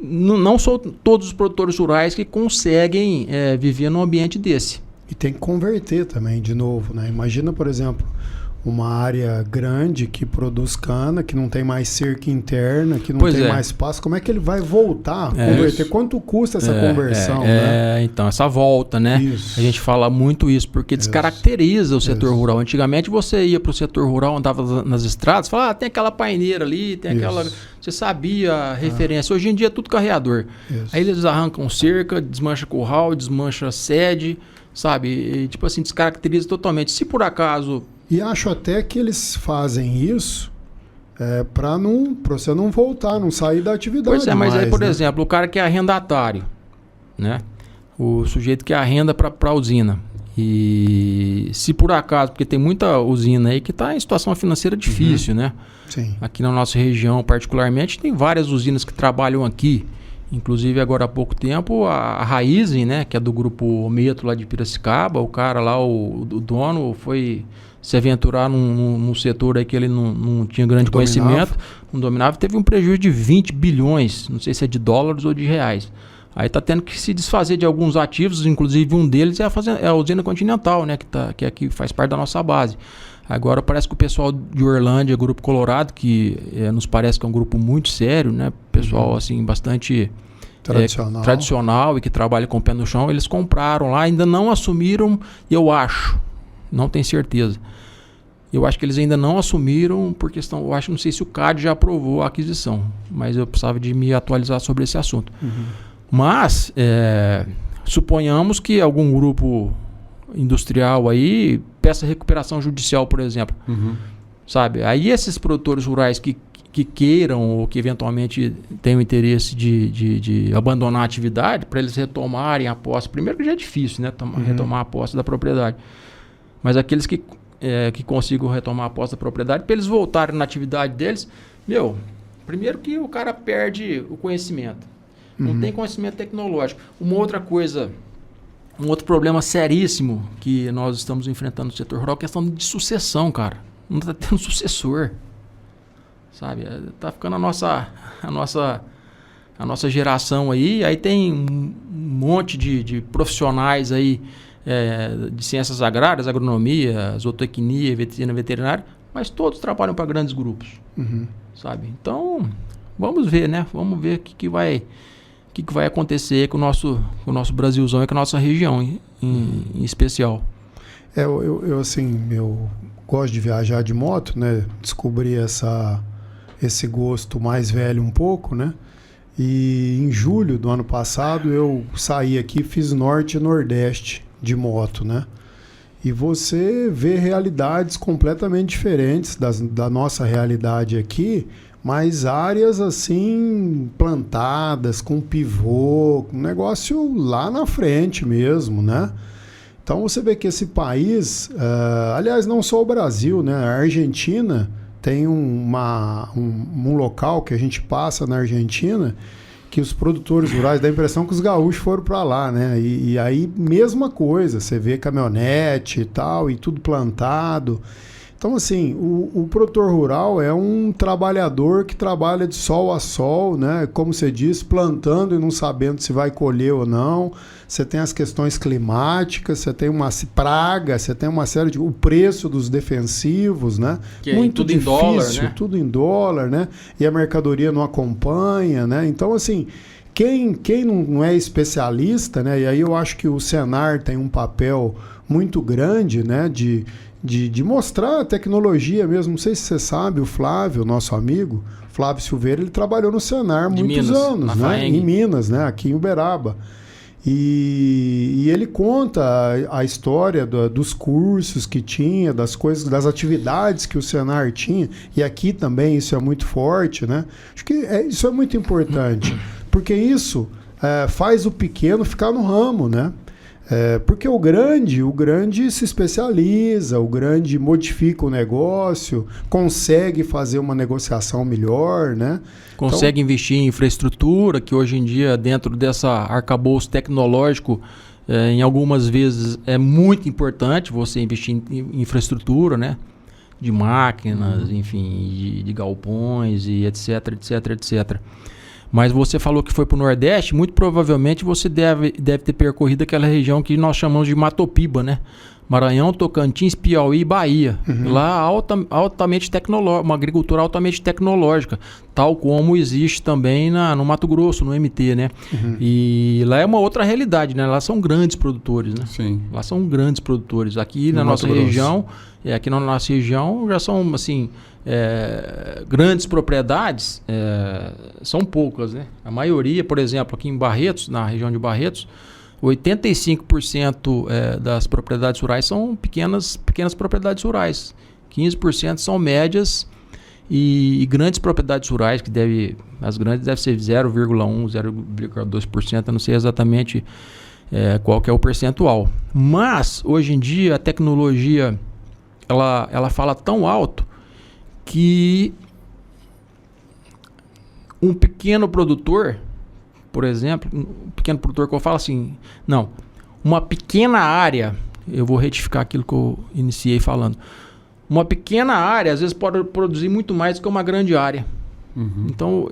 Speaker 3: Não são todos os produtores rurais que conseguem viver num ambiente desse.
Speaker 2: E tem que converter também, de novo, né? Imagina, por exemplo, uma área grande que produz cana, que não tem mais cerca interna, que não tem mais espaço. Como é que ele vai voltar a converter?
Speaker 1: Isso.
Speaker 2: Quanto custa essa conversão? Né?
Speaker 3: Então, essa volta, né?
Speaker 2: Isso.
Speaker 3: A gente fala muito isso, porque descaracteriza o setor rural. Antigamente você ia para o setor rural, andava nas estradas, falava, tem aquela paineira ali, tem aquela... Você sabia a referência. Hoje em dia é tudo carreador. Isso. Aí eles arrancam cerca, desmancha curral, desmancha sede, sabe? E, tipo assim, descaracteriza totalmente. Se por acaso...
Speaker 2: E acho até que eles fazem isso para você não voltar, não sair da atividade.
Speaker 3: Pois é, mas
Speaker 2: mais,
Speaker 3: aí, por exemplo, o cara que é arrendatário, né? O sujeito que arrenda para a usina. E se por acaso, porque tem muita usina aí que está em situação financeira difícil, né?
Speaker 2: Sim.
Speaker 3: Aqui na nossa região, particularmente, tem várias usinas que trabalham aqui Inclusive, agora há pouco tempo, a Raizen, né, que é do grupo Metro lá de Piracicaba, o cara lá, o dono, foi se aventurar num setor aí que ele não tinha grande conhecimento, não dominava, teve um prejuízo de 20 bilhões, não sei se é de dólares ou de reais. Aí está tendo que se desfazer de alguns ativos, inclusive um deles é a usina Continental, né, que aqui faz parte da nossa base. Agora parece que o pessoal de Orlândia, Grupo Colorado, que nos parece que é um grupo muito sério, né, pessoal assim, bastante tradicional e que trabalha com o pé no chão, eles compraram lá, ainda não assumiram, eu acho, não tenho certeza. Eu acho que eles ainda não assumiram por questão, eu acho, não sei se o CAD já aprovou a aquisição, mas eu precisava de me atualizar sobre esse assunto. Mas, suponhamos que algum grupo industrial aí peça recuperação judicial, por exemplo. Sabe? Aí esses produtores rurais que queiram ou que eventualmente tenham interesse de abandonar a atividade, para eles retomarem a posse, primeiro que já é difícil, né? Retomar a posse da propriedade. Mas aqueles que consigam retomar a posse da propriedade, para eles voltarem na atividade deles, primeiro que o cara perde o conhecimento. Não tem conhecimento tecnológico. Uma outra coisa, um outro problema seríssimo que nós estamos enfrentando no setor rural é a questão de sucessão, cara. Não está tendo sucessor. Sabe? Está ficando a nossa geração aí tem um monte de profissionais aí de ciências agrárias, agronomia, zootecnia, medicina veterinária, mas todos trabalham para grandes grupos. Sabe? Então, vamos ver, né? Vamos ver o que vai acontecer com o nosso Brasilzão e com a nossa região em especial.
Speaker 2: Eu gosto de viajar de moto, né? Descobri esse gosto mais velho um pouco, né? E em julho do ano passado eu saí aqui, fiz norte e nordeste de moto, né? E você vê realidades completamente diferentes da nossa realidade aqui, mas áreas assim plantadas, com pivô, um negócio lá na frente mesmo, né? Então você vê que esse país, aliás, não só o Brasil, né? A Argentina tem um local que a gente passa na Argentina que os produtores rurais, dá a impressão que os gaúchos foram para lá, né? E aí, mesma coisa, você vê caminhonete e tal, e tudo plantado. Então, assim, o produtor rural é um trabalhador que trabalha de sol a sol, né? Como você disse, plantando e não sabendo se vai colher ou não. Você tem as questões climáticas, você tem uma praga, você tem uma série de... O preço dos defensivos, né?
Speaker 3: Que muito tudo difícil, em dólar, né?
Speaker 2: Tudo em dólar, né? E a mercadoria não acompanha, né? Então, assim, quem não é especialista, né? E aí eu acho que o Senar tem um papel muito grande, né? De mostrar a tecnologia mesmo. Não sei se você sabe, o Flávio, nosso amigo, Flávio Silveira, ele trabalhou no Senar muitos anos, né? Em Minas, né? Aqui em Uberaba. E ele conta a história dos cursos que tinha, das coisas, das atividades que o Senar tinha, e aqui também isso é muito forte, né? Acho que isso é muito importante, porque isso faz o pequeno ficar no ramo, né? Porque o grande se especializa, o grande modifica o negócio, consegue fazer uma negociação melhor, né?
Speaker 3: Consegue investir em infraestrutura, que hoje em dia, dentro dessa arcabouço tecnológico, em algumas vezes é muito importante você investir em infraestrutura, né? De máquinas, enfim, de galpões e etc, etc, etc. Mas você falou que foi para o Nordeste, muito provavelmente você deve ter percorrido aquela região que nós chamamos de Matopiba, né? Maranhão, Tocantins, Piauí e Bahia. Lá altamente tecnológica, uma agricultura altamente tecnológica, tal como existe também no Mato Grosso, no MT, né? E lá é uma outra realidade, né? Lá são grandes produtores, né?
Speaker 1: Sim.
Speaker 3: Lá são grandes produtores. Aqui na nossa região, já são assim... grandes propriedades são poucas, né? A maioria, por exemplo, aqui em Barretos, na região de Barretos, 85% das propriedades rurais são pequenas propriedades rurais. 15% são médias e grandes propriedades rurais, as grandes devem ser 0,1%, 0,2%, eu não sei exatamente qual que é o percentual. Mas, hoje em dia, a tecnologia ela fala tão alto que um pequeno produtor por exemplo, um pequeno produtor que eu falo assim, não, uma pequena área, eu vou retificar aquilo que eu iniciei falando, uma pequena área às vezes pode produzir muito mais do que uma grande área. Então,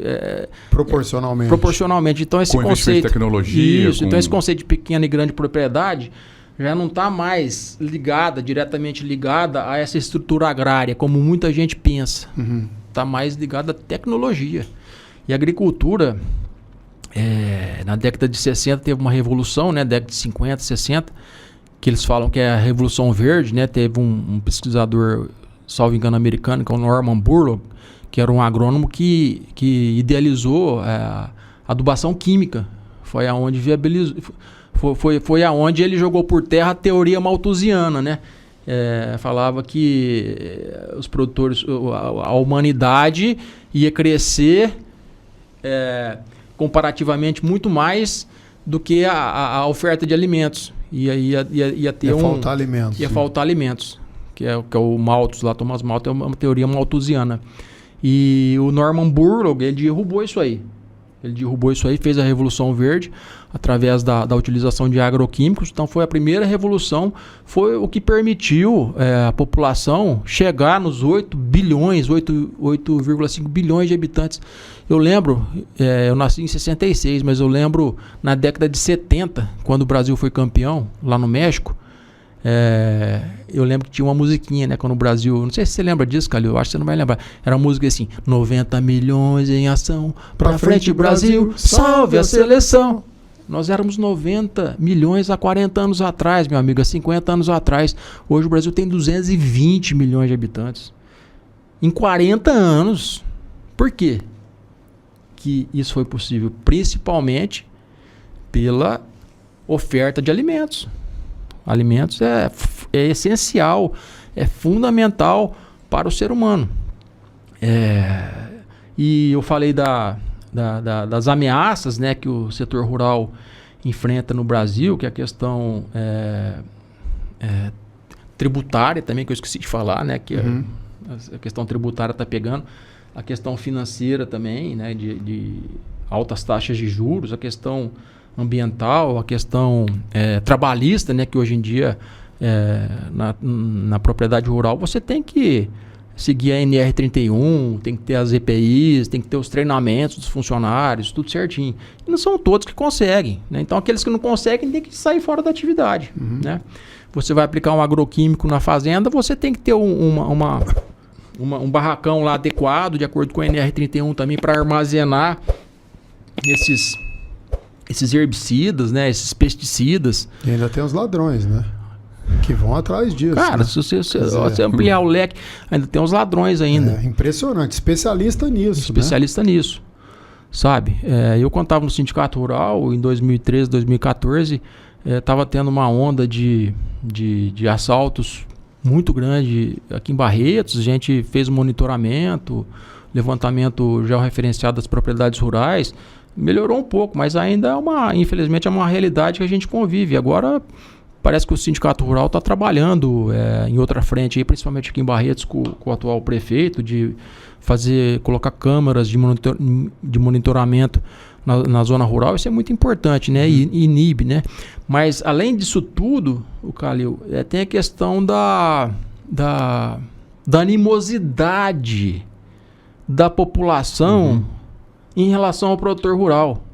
Speaker 3: proporcionalmente. Então, esse conceito
Speaker 1: de tecnologia.
Speaker 3: Então, esse conceito de pequena e grande propriedade já não está mais diretamente ligada a essa estrutura agrária, como muita gente pensa. Está mais ligada à tecnologia. E a agricultura, na década de 60, teve uma revolução, né? Década de 50, 60, que eles falam que é a Revolução Verde, né? Teve um pesquisador, salvo engano, americano, que é o Norman Borlaug, que era um agrônomo que idealizou a adubação química. Foi aonde viabilizou, foi aonde ele jogou por terra a teoria malthusiana, né? Falava que os produtores, a humanidade ia crescer comparativamente muito mais do que a oferta de alimentos. Ia
Speaker 2: faltar alimentos.
Speaker 3: Ia faltar alimentos, que é o Malthus, lá Thomas Malthus, é uma teoria malthusiana. E o Norman Borlaug, ele derrubou isso aí. Fez a Revolução Verde através da utilização de agroquímicos. Então foi a primeira revolução, foi o que permitiu a população chegar nos 8,5 bilhões de habitantes. Eu lembro, eu nasci em 66, mas eu lembro na década de 70, quando o Brasil foi campeão, lá no México, eu lembro que tinha uma musiquinha, né? Quando o Brasil... Não sei se você lembra disso, Calil. Acho que você não vai lembrar. Era uma música assim: 90 milhões em ação, pra frente Brasil, salve a seleção. Nós éramos 90 milhões há 40 anos atrás, meu amigo, há 50 anos atrás. Hoje o Brasil tem 220 milhões de habitantes. Em 40 anos. Por quê que isso foi possível? Principalmente pela oferta de alimentos. Alimentos é essencial, é fundamental para o ser humano. E eu falei das ameaças, né, que o setor rural enfrenta no Brasil, que é a questão tributária também, que eu esqueci de falar, né, que a questão tributária está pegando, a questão financeira também, né, de altas taxas de juros, a questão ambiental, a questão trabalhista, né, que hoje em dia na propriedade rural você tem que seguir a NR31, tem que ter as EPIs, tem que ter os treinamentos dos funcionários, tudo certinho. E não são todos que conseguem, né? Então aqueles que não conseguem têm que sair fora da atividade, né? Você vai aplicar um agroquímico na fazenda, você tem que ter um barracão lá adequado, de acordo com a NR31 também, para armazenar esses herbicidas, né? Esses pesticidas.
Speaker 2: E ainda tem os ladrões, né? Que vão atrás disso.
Speaker 3: Cara, né? se você ampliar o leque, ainda tem os ladrões ainda.
Speaker 2: Impressionante. Especialista nisso.
Speaker 3: Nisso, sabe? Eu quando estava no Sindicato Rural, em 2013, 2014, estava tendo uma onda de assaltos muito grande aqui em Barretos. A gente fez um monitoramento, levantamento georreferenciado das propriedades rurais. Melhorou um pouco, mas ainda infelizmente é uma realidade que a gente convive. Agora parece que o Sindicato Rural está trabalhando em outra frente, aí, principalmente aqui em Barretos, com o atual prefeito, de colocar câmaras de monitoramento na zona rural. Isso é muito importante, né? E inibe, né? Mas além disso tudo, o Calil, tem a questão da animosidade da população em relação ao produtor rural.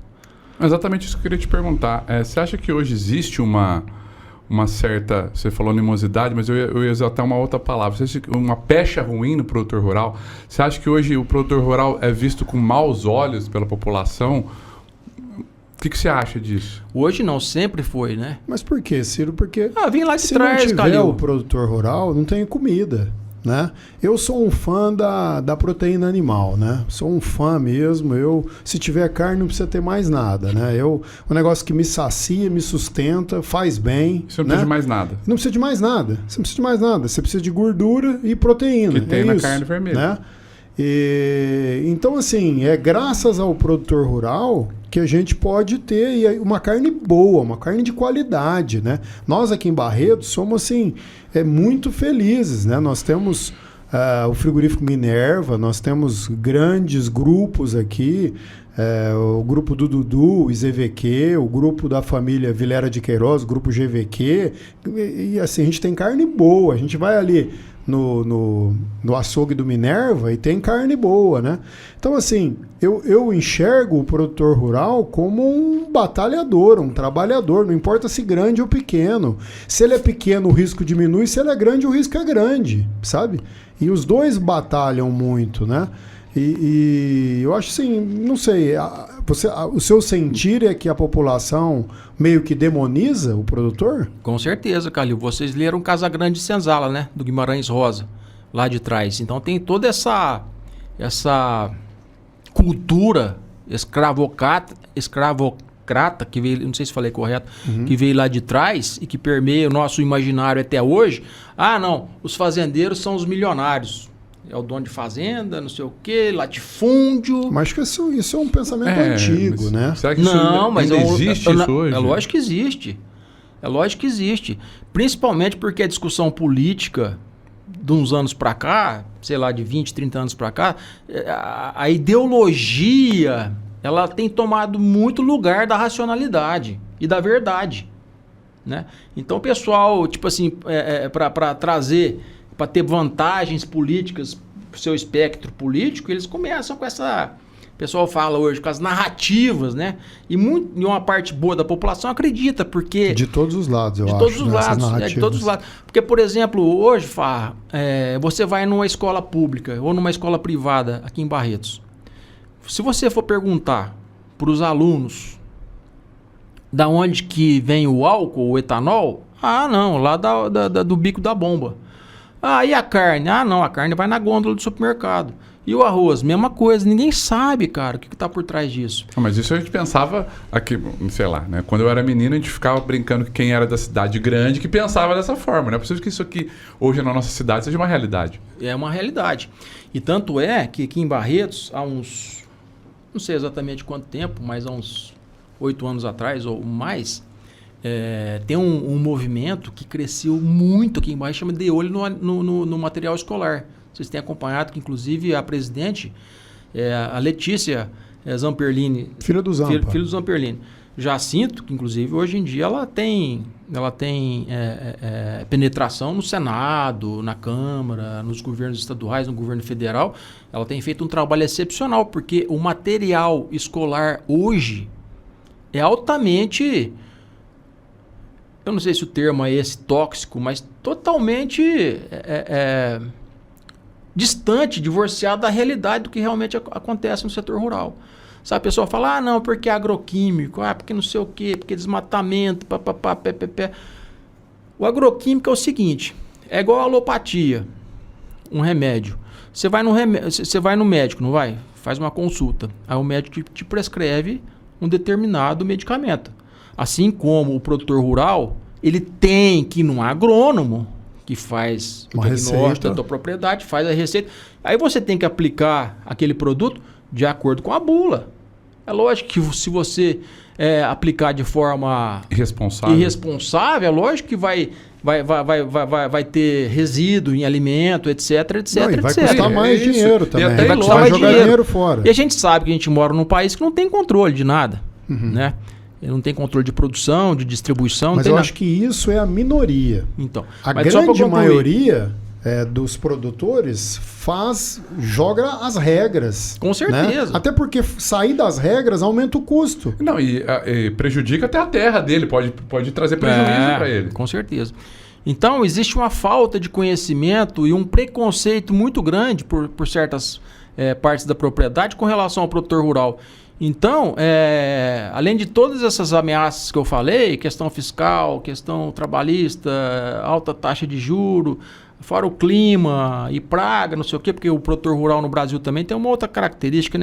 Speaker 1: Exatamente isso que eu queria te perguntar. Você acha que hoje existe uma certa... Você falou animosidade, mas eu ia usar até uma outra palavra. Você acha que uma pecha ruim no produtor rural? Você acha que hoje o produtor rural é visto com maus olhos pela população? O que você acha disso?
Speaker 3: Hoje não, sempre foi, né?
Speaker 2: Mas por quê, Ciro? Porque
Speaker 3: vem lá de
Speaker 2: se
Speaker 3: trás,
Speaker 2: não tiver
Speaker 3: Calil.
Speaker 2: o produtor rural, não tem comida, né? Eu sou um fã da proteína animal, né? Sou um fã mesmo. Se tiver carne, não precisa ter mais nada, né? Um negócio que me sacia, me sustenta, faz bem.
Speaker 1: Você não precisa de mais nada.
Speaker 2: Não precisa de mais nada. Você não precisa de mais nada. Você precisa de gordura e proteína.
Speaker 1: Que tem na carne vermelha.
Speaker 2: Né? Então, assim, graças ao produtor rural que a gente pode ter uma carne boa, uma carne de qualidade, né? Nós aqui em Barretos somos, assim, muito felizes, né? Nós temos o frigorífico Minerva, nós temos grandes grupos aqui o grupo do Dudu, o ZVQ, o grupo da família Vilera de Queiroz, o grupo GVQ, e assim, a gente tem carne boa, a gente vai ali no açougue do Minerva e tem carne boa, né? Então, assim, eu enxergo o produtor rural como um batalhador, um trabalhador, não importa se grande ou pequeno. Se ele é pequeno, o risco diminui, se ele é grande, o risco é grande, sabe? E os dois batalham muito, né? E eu acho assim, não sei, o seu sentir é que a população meio que demoniza o produtor?
Speaker 3: Com certeza, Calil. Vocês leram Casa Grande de Senzala, né? Do Guimarães Rosa, lá de trás. Então tem toda essa cultura escravocrata, que veio, não sei se falei correto, que veio lá de trás e que permeia o nosso imaginário até hoje. Ah, não, os fazendeiros são os milionários. É o dono de fazenda, não sei o quê, latifúndio.
Speaker 2: Mas que isso é um pensamento antigo, né?
Speaker 1: Será que ainda existe isso hoje?
Speaker 3: É lógico que existe. É lógico que existe. Principalmente porque a discussão política de uns anos para cá, sei lá, de 20, 30 anos para cá, a ideologia, ela tem tomado muito lugar da racionalidade e da verdade, né? Então o pessoal, tipo assim, para trazer... para ter vantagens políticas para o seu espectro político, eles começam com essa... O pessoal fala hoje com as narrativas, né? E uma parte boa da população acredita, porque...
Speaker 2: De todos os lados, eu acho.
Speaker 3: De todos os lados, de todos os lados. Porque, por exemplo, hoje, Farra, você vai numa escola pública ou numa escola privada aqui em Barretos. Se você for perguntar para os alunos da onde que vem o álcool, o etanol, não, lá do bico da bomba. E a carne? Não, a carne vai na gôndola do supermercado. E o arroz? Mesma coisa. Ninguém sabe, cara, o que está por trás disso.
Speaker 1: Mas isso a gente pensava aqui, sei lá, né? Quando eu era menino, a gente ficava brincando que quem era da cidade grande que pensava dessa forma. Não é possível que isso aqui, hoje na nossa cidade, seja uma realidade.
Speaker 3: É uma realidade. E tanto é que aqui em Barretos, há uns... Não sei exatamente quanto tempo, mas há uns 8 anos atrás ou mais... tem um movimento que cresceu muito aqui embaixo, chama De Olho no Material Escolar. Vocês têm acompanhado que, inclusive, a presidente, a Letícia Zamperlini...
Speaker 2: Filha do Zampa.
Speaker 3: Filho do Zamperlini. Jacinto, que, inclusive, hoje em dia ela tem penetração no Senado, na Câmara, nos governos estaduais, no governo federal. Ela tem feito um trabalho excepcional, porque o material escolar hoje é altamente... Eu não sei se o termo é esse, tóxico, mas totalmente distante, divorciado da realidade do que realmente acontece no setor rural. Sabe, a pessoa fala, não, porque é agroquímico, porque não sei o quê, porque desmatamento, pé. O agroquímico é o seguinte, é igual a alopatia, um remédio. Você vai no médico, não vai? Faz uma consulta. Aí o médico te prescreve um determinado medicamento. Assim como o produtor rural, ele tem que ir num agrônomo que faz o diagnóstico da tua propriedade, faz a receita. Aí você tem que aplicar aquele produto de acordo com a bula. É lógico que se você aplicar de forma irresponsável, é lógico que vai ter resíduo em alimento, etc.
Speaker 2: Não, e vai custar mais dinheiro também.
Speaker 3: E até
Speaker 2: vai custar mais dinheiro fora.
Speaker 3: E a gente sabe que a gente mora num país que não tem controle de nada, né? Ele não tem controle de produção, de distribuição.
Speaker 2: Mas eu acho que isso é a minoria.
Speaker 3: Então,
Speaker 2: a grande maioria dos produtores joga as regras.
Speaker 3: Com certeza.
Speaker 2: Né? Até porque sair das regras aumenta o custo.
Speaker 1: Não, e prejudica até a terra dele, pode trazer prejuízo para ele.
Speaker 3: Com certeza. Então, existe uma falta de conhecimento e um preconceito muito grande por certas partes da propriedade com relação ao produtor rural. Então, além de todas essas ameaças que eu falei, questão fiscal, questão trabalhista, alta taxa de juro, fora o clima e praga, não sei o quê, porque o produtor rural no Brasil também tem uma outra característica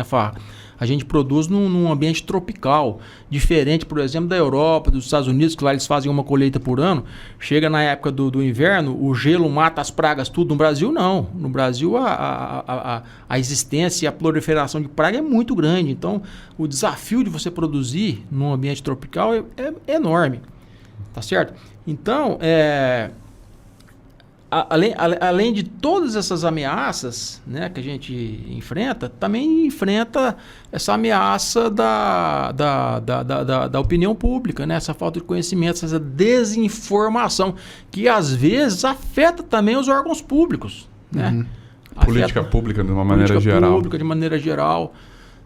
Speaker 3: Farra. A gente produz num ambiente tropical, diferente, por exemplo, da Europa, dos Estados Unidos, que lá eles fazem uma colheita por ano. Chega na época do inverno, o gelo mata as pragas, tudo. No Brasil, não. No Brasil, a existência e a proliferação de praga é muito grande. Então, o desafio de você produzir num ambiente tropical é enorme. Tá certo? Então, além de todas essas ameaças, né, que a gente enfrenta, também enfrenta essa ameaça da opinião pública, né, essa falta de conhecimento, essa desinformação, que às vezes afeta também os órgãos públicos, né?
Speaker 1: Política pública de uma maneira geral.
Speaker 3: Política pública de maneira geral,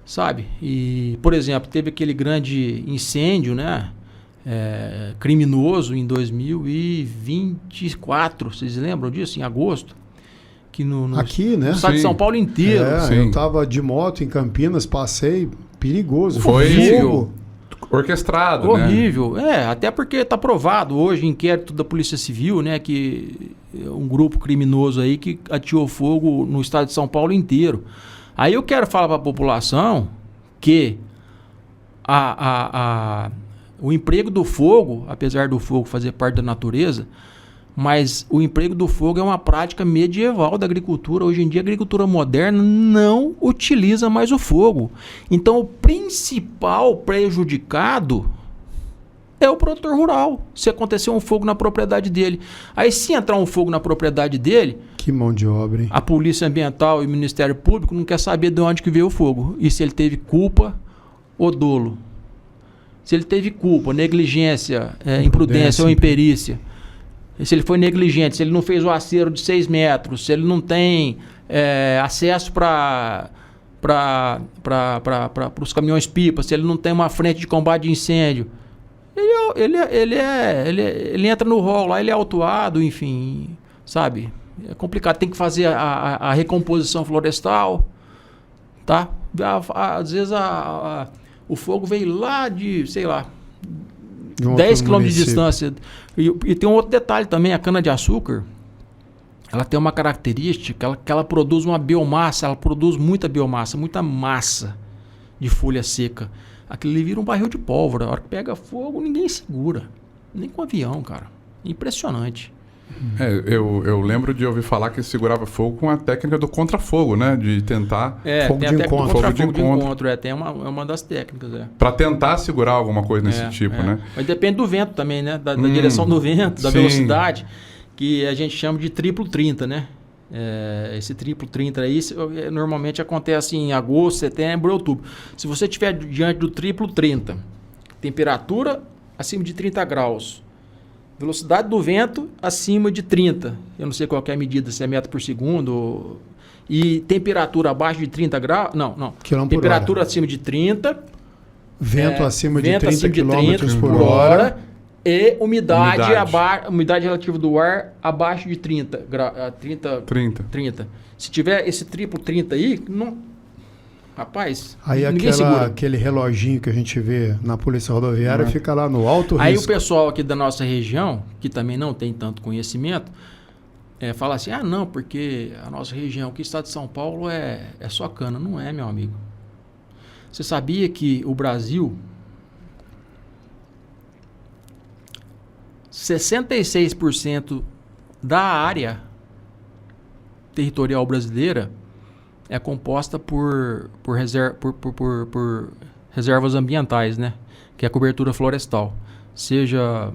Speaker 3: sabe? E, por exemplo, teve aquele grande incêndio, né? Criminoso em 2024, vocês lembram disso? Em agosto? Que
Speaker 2: aqui, né?
Speaker 3: No estado de São Paulo inteiro.
Speaker 2: Eu estava de moto em Campinas, passei, perigoso.
Speaker 1: Foi fogo. Orquestrado,
Speaker 3: horrível, né? Até porque está provado hoje, inquérito da Polícia Civil, né, que um grupo criminoso aí que ateou fogo no estado de São Paulo inteiro. Aí eu quero falar para a população que o emprego do fogo, apesar do fogo fazer parte da natureza, mas o emprego do fogo é uma prática medieval da agricultura. Hoje em dia a agricultura moderna não utiliza mais o fogo. Então o principal prejudicado é o produtor rural. Se acontecer um fogo na propriedade dele. Aí se entrar um fogo na propriedade dele...
Speaker 2: Que mão de obra, hein?
Speaker 3: A Polícia Ambiental e o Ministério Público não quer saber de onde que veio o fogo. E se ele teve culpa ou dolo. Se ele teve culpa, negligência, imprudência ou imperícia. Se ele foi negligente, se ele não fez o acero de 6 metros, se ele não tem acesso para os caminhões-pipa, se ele não tem uma frente de combate de incêndio, ele entra no rol lá, ele é autuado, enfim, sabe? É complicado, tem que fazer a recomposição florestal, tá? Às vezes o fogo veio lá de, sei lá, 10 km de distância. E tem um outro detalhe também, a cana-de-açúcar, ela tem uma característica que ela produz uma biomassa, ela produz muita biomassa, muita massa de folha seca. Aquilo ali vira um barril de pólvora. A hora que pega fogo, ninguém segura. Nem com avião, cara. Impressionante.
Speaker 1: Eu lembro de ouvir falar que segurava fogo com a técnica do contra-fogo, né? De tentar...
Speaker 2: fogo de encontro.
Speaker 1: Fogo de encontro.
Speaker 3: Tem uma das técnicas,
Speaker 1: Para tentar segurar alguma coisa desse tipo, né?
Speaker 3: Mas depende do vento também, né? Da direção do vento, da velocidade, que a gente chama de triplo 30, né? Esse triplo 30 aí normalmente acontece em agosto, setembro, outubro. Se você estiver diante do triplo 30, temperatura acima de 30 graus, velocidade do vento acima de 30, eu não sei qual que é a medida, se é metro por segundo, e temperatura abaixo de 30 graus, não, temperatura acima de 30,
Speaker 2: vento acima de 30 km por hora,
Speaker 3: e umidade relativa do ar abaixo de 30. Se tiver esse triplo 30 aí, não, rapaz,
Speaker 2: aí
Speaker 3: ninguém segura.
Speaker 2: Aquele reloginho que a gente vê na Polícia Rodoviária fica lá no alto risco.
Speaker 3: Aí o pessoal aqui da nossa região, que também não tem tanto conhecimento, fala assim, não, porque a nossa região aqui, o estado de São Paulo, é só cana. Não é, meu amigo. Você sabia que o Brasil... 66% da área territorial brasileira é composta por reservas ambientais, né? Que é a cobertura florestal. Seja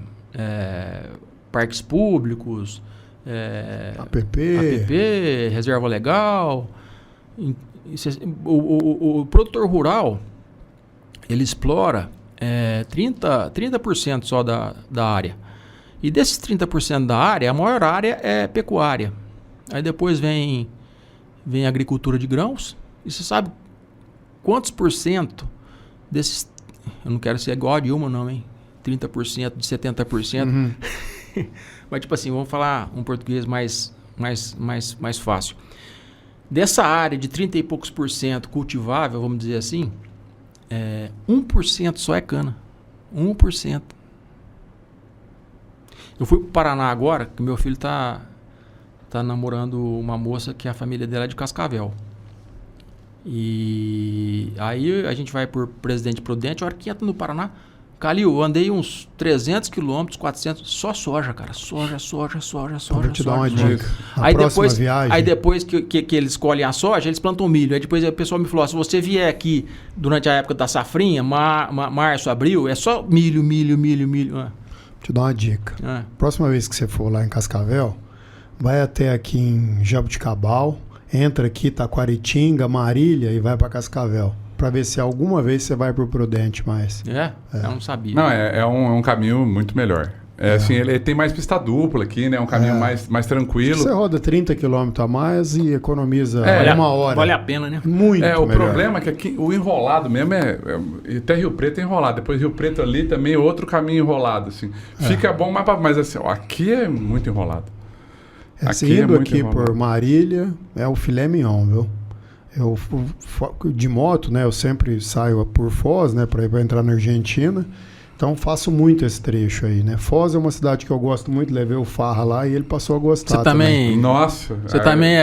Speaker 3: parques públicos, APP, reserva legal. O produtor rural, ele explora 30% só da área. E desses 30% da área, a maior área é pecuária. Aí depois vem a agricultura de grãos. E você sabe quantos por cento desses... Eu não quero ser igual a Dilma não, hein? 30%, de 70%. Uhum. Mas tipo assim, vamos falar um português mais fácil. Dessa área de 30 e poucos por cento cultivável, vamos dizer assim, 1% só é cana. 1%. Eu fui para o Paraná agora, que meu filho tá namorando uma moça que a família dela é de Cascavel. E aí a gente vai por Presidente Prudente, a hora que entra no Paraná, Calil, eu andei uns 300 quilômetros, 400, só soja, cara. Soja.
Speaker 2: Vou te dar uma dica.
Speaker 3: Aí depois que eles colhem a soja, eles plantam milho. Aí depois o pessoal me falou, se você vier aqui durante a época da safrinha, março, abril, é só milho.
Speaker 2: Te dar uma dica. Próxima vez que você for lá em Cascavel, vai até aqui em Jabuticabal, entra aqui, Taquaritinga, Marília e vai para Cascavel. Para ver se alguma vez você vai por Prudente mais.
Speaker 3: Eu não sabia.
Speaker 1: Não, é um caminho muito melhor. Assim, ele tem mais pista dupla aqui, né? Um caminho mais tranquilo.
Speaker 2: Você roda 30 km a mais e economiza uma hora.
Speaker 3: Vale a pena, né?
Speaker 2: Muito
Speaker 1: O
Speaker 2: melhor.
Speaker 1: problema é que aqui o enrolado mesmo até Rio Preto é enrolado. Depois Rio Preto ali também é outro caminho enrolado, assim. Fica bom, mas assim, aqui é muito enrolado.
Speaker 2: Indo aqui por Marília, é o filé mignon, viu? Eu, de moto, né? Eu sempre saio por Foz, né? Para entrar na Argentina. Então faço muito esse trecho aí, né? Foz é uma cidade que eu gosto muito, levei o Farra lá e ele passou a gostar.
Speaker 3: Você também.
Speaker 1: Nossa.
Speaker 3: Você também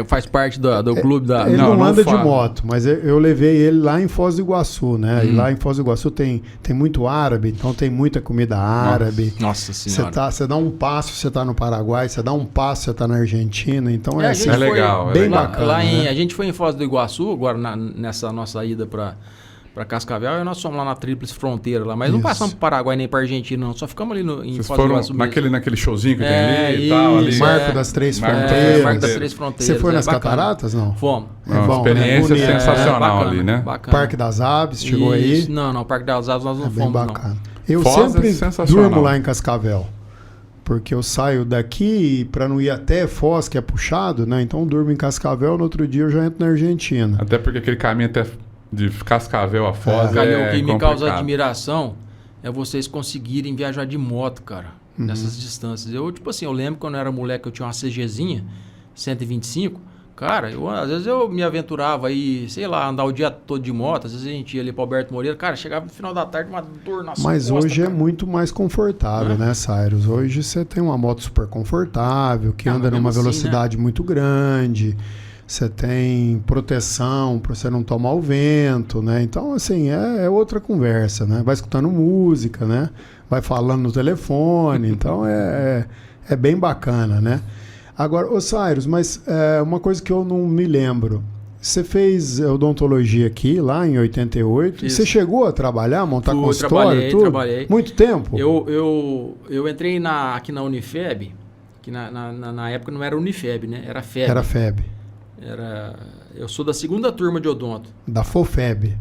Speaker 3: faz parte do clube da.
Speaker 2: Ele não anda de moto, mas eu levei ele lá em Foz do Iguaçu, né? E lá em Foz doIguaçu tem muito árabe, então tem muita comida árabe.
Speaker 3: Nossa senhora.
Speaker 2: Você dá um passo, você tá no Paraguai, você dá um passo, você tá na Argentina, então assim,
Speaker 1: legal.
Speaker 2: Bem bacana.
Speaker 3: A gente foi em Foz do Iguaçu, agora nessa nossa ida para Cascavel, e nós fomos lá na Tríplice Fronteira lá, mas não passamos para Paraguai nem para Argentina, não, só ficamos ali em Foz do Iguaçu mesmo.
Speaker 1: Naquele showzinho que tem ali e tal. Ali.
Speaker 2: Marco das Três Fronteiras.
Speaker 3: Marco das Três Fronteiras.
Speaker 2: Você foi nas cataratas, não?
Speaker 3: Fomos.
Speaker 1: Uma experiência sensacional
Speaker 3: bacana,
Speaker 1: ali, né?
Speaker 3: Bacana.
Speaker 2: Parque das Aves, chegou aí?
Speaker 3: Não, Parque das Aves nós não fomos,
Speaker 2: bem bacana. Eu
Speaker 1: Foz
Speaker 2: sempre durmo lá em
Speaker 1: Cascavel.
Speaker 2: Cascavel. Porque eu saio daqui para não ir até Foz, que é puxado, né? Então eu durmo em Cascavel, no outro dia eu já entro na Argentina.
Speaker 1: Até porque aquele caminho até de Cascavel a Foz
Speaker 3: O que me causa
Speaker 1: complicado.
Speaker 3: admiração é vocês conseguirem viajar de moto, cara, nessas distâncias. Eu, tipo assim, eu lembro quando eu era moleque, eu tinha uma CGzinha 125. Cara, às vezes eu me aventurava aí, sei lá, andar o dia todo de moto. Às vezes a gente ia ali para Alberto Moreira. Cara, chegava no final da tarde, uma dor nas costas.
Speaker 2: Mas hoje é muito mais confortável, né, Cyrus? Hoje você tem uma moto super confortável, que anda numa velocidade muito grande. Você tem proteção para você não tomar o vento, né? Então, assim, é outra conversa, né? Vai escutando música, né? Vai falando no telefone. Então, é bem bacana, né? Agora, ô Cyrus, mas uma coisa que eu não me lembro. Você fez odontologia aqui, lá em 88.
Speaker 3: Isso.
Speaker 2: Você chegou a trabalhar, montar consultório?
Speaker 3: Trabalhei.
Speaker 2: Muito tempo?
Speaker 3: Eu entrei aqui na Unifeb, que na época não era Unifeb, né? Era FEB.
Speaker 2: Era FEB.
Speaker 3: Eu sou da segunda turma de odonto.
Speaker 2: Da FOFEB,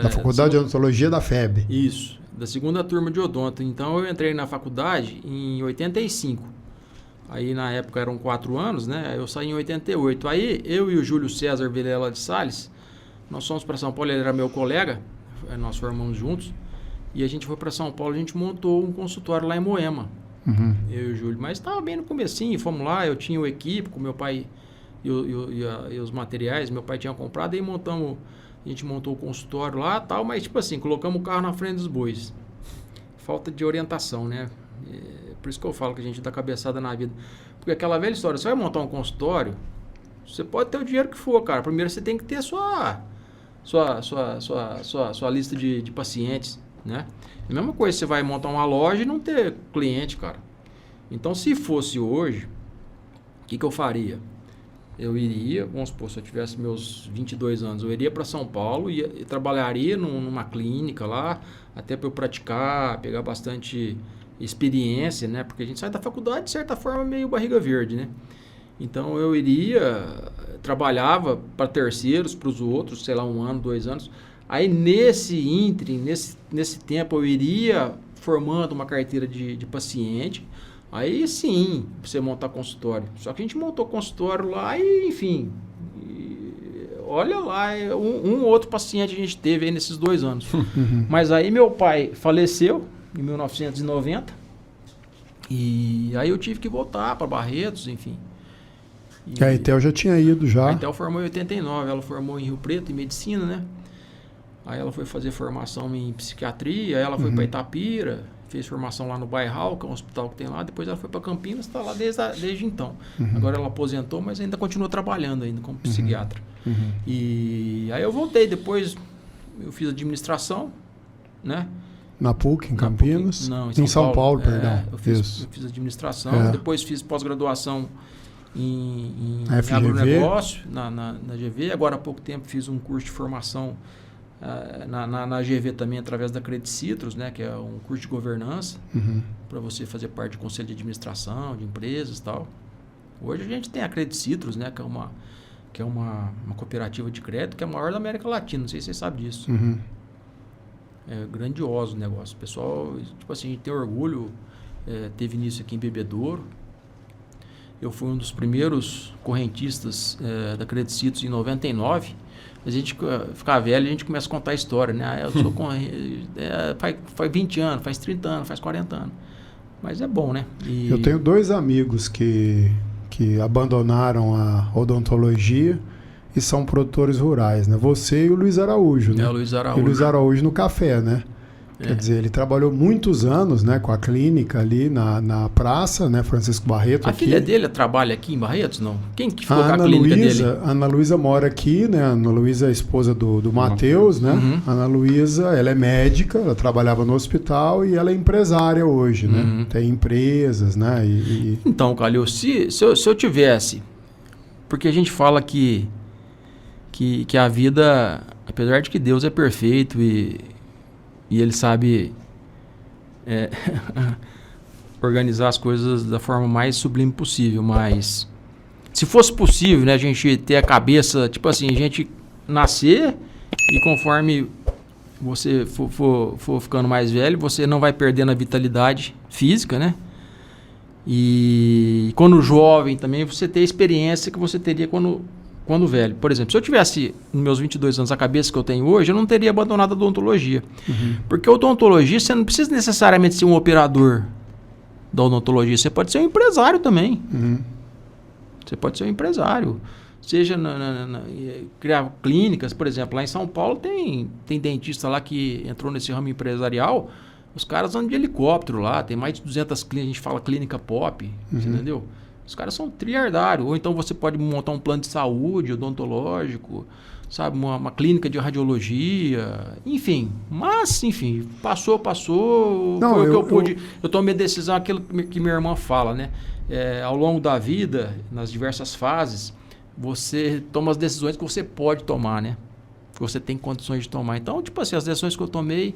Speaker 2: da Faculdade de Odontologia da FEB.
Speaker 3: Isso, da segunda turma de odonto. Então eu entrei na faculdade em 85. Aí na época eram 4 anos, né? Eu saí em 88. Aí eu e o Júlio César Vilela de Salles, nós fomos para São Paulo, ele era meu colega, nós formamos juntos. E a gente foi para São Paulo, a gente montou um consultório lá em Moema. Eu e o Júlio. Mas estava bem no comecinho, fomos lá, eu tinha o equipe com meu pai... E os materiais meu pai tinha comprado, aí a gente montou o consultório lá e tal, mas tipo assim, colocamos o carro na frente dos bois. Falta de orientação, né? Por isso que eu falo que a gente dá cabeçada na vida. Porque aquela velha história, você vai montar um consultório, você pode ter o dinheiro que for, cara. Primeiro você tem que ter a sua lista de pacientes, né? É a mesma coisa, você vai montar uma loja e não ter cliente, cara. Então, se fosse hoje, o que eu faria? Eu iria, vamos supor, se eu tivesse meus 22 anos, eu iria para São Paulo e trabalharia numa clínica lá, até para eu praticar, pegar bastante experiência, né? Porque a gente sai da faculdade, de certa forma, meio barriga verde, né? Então, eu trabalhava para terceiros, para os outros, sei lá, 1 ano, 2 anos. Aí, nesse tempo, eu iria formando uma carteira de paciente. Aí sim, você montar consultório. Só que a gente montou consultório lá e, enfim, olha lá, um outro paciente a gente teve aí nesses 2 anos. Mas aí meu pai faleceu em 1990 e aí eu tive que voltar para Barretos, enfim.
Speaker 2: A Intel já tinha ido já.
Speaker 3: A Intel formou em 89, ela formou em Rio Preto, em medicina, né? Aí ela foi fazer formação em psiquiatria, aí ela foi para Itapira, fez formação lá no Bairral, que é um hospital que tem lá, depois ela foi para Campinas, está lá desde então. Agora ela aposentou, mas ainda continua trabalhando ainda como psiquiatra. E aí eu voltei, depois eu fiz administração, né?
Speaker 2: Na PUC, em Campinas?
Speaker 3: PUC, não,
Speaker 2: em São Paulo, perdão.
Speaker 3: Eu fiz administração, depois fiz pós-graduação em agronegócio, na GV. Agora há pouco tempo fiz um curso de formação na GV também através da Credit Citrus, né, que é um curso de governança, para você fazer parte do conselho de administração, de empresas e tal. Hoje a gente tem a Credit Citrus, né, que é uma cooperativa de crédito que é a maior da América Latina, não sei se você sabe disso. É grandioso o negócio. O pessoal, tipo assim, a gente tem orgulho, teve início aqui em Bebedouro. Eu fui um dos primeiros correntistas da Credit Citrus em 99. A gente ficar velho, a gente começa a contar a história, né? Eu sou faz 20 anos, faz 30 anos, faz 40 anos. Mas é bom, né?
Speaker 2: Eu tenho 2 amigos que abandonaram a odontologia e são produtores rurais, né? Você e o Luiz Araújo, né?
Speaker 3: O Luiz Araújo.
Speaker 2: E o Luiz Araújo no café, né? Quer dizer, ele trabalhou muitos anos, né, com a clínica ali na praça, né, Francisco Barreto.
Speaker 3: A
Speaker 2: aqui.
Speaker 3: Filha dele trabalha aqui em Barretos, não? Quem que ficou com a clínica dele?
Speaker 2: A Ana Luísa mora aqui, né? A Ana Luísa é a esposa do Matheus, né? A Ana Luísa, ela é médica, ela trabalhava no hospital e ela é empresária hoje, né? Tem empresas, né?
Speaker 3: Então, Calil, se eu tivesse... Porque a gente fala que a vida, apesar de que Deus é perfeito e ele sabe organizar as coisas da forma mais sublime possível, mas se fosse possível, né, a gente ter a cabeça, tipo assim, a gente nascer e conforme você for ficando mais velho, você não vai perdendo a vitalidade física, né? E quando jovem também, você ter a experiência que você teria quando velho. Por exemplo, se eu tivesse, nos meus 22 anos, a cabeça que eu tenho hoje, eu não teria abandonado a odontologia. Porque a odontologia, você não precisa necessariamente ser um operador da odontologia. Você pode ser um empresário também. Você pode ser um empresário. Seja criar clínicas, por exemplo. Lá em São Paulo tem dentista lá que entrou nesse ramo empresarial. Os caras andam de helicóptero lá. Tem mais de 200 clínicas. A gente fala clínica pop. Você entendeu? Os caras são trilhardários. Ou então você pode montar um plano de saúde odontológico, sabe? Uma clínica de radiologia. Enfim. Mas, enfim, passou. Não, foi o que eu pude. Eu tomei decisão, aquilo que minha irmã fala, né? Ao longo da vida, nas diversas fases, você toma as decisões que você pode tomar, né? Que você tem condições de tomar. Então, tipo assim, as decisões que eu tomei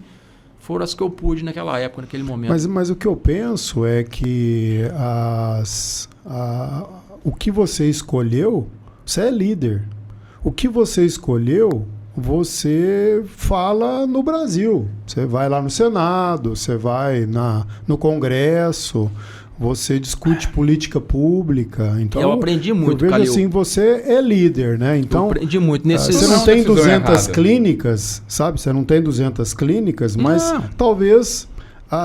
Speaker 3: foram as que eu pude naquela época, naquele momento.
Speaker 2: Mas o que eu penso é que o que você escolheu, você é líder. O que você escolheu, você fala no Brasil. Você vai lá no Senado, você vai no Congresso, você discute política pública. Então,
Speaker 3: eu aprendi muito,
Speaker 2: eu vejo
Speaker 3: Calil.
Speaker 2: assim, você é líder, né? Então,
Speaker 3: eu aprendi muito.
Speaker 2: Você não tem 200 clínicas, sabe? Você não tem 200 clínicas, mas talvez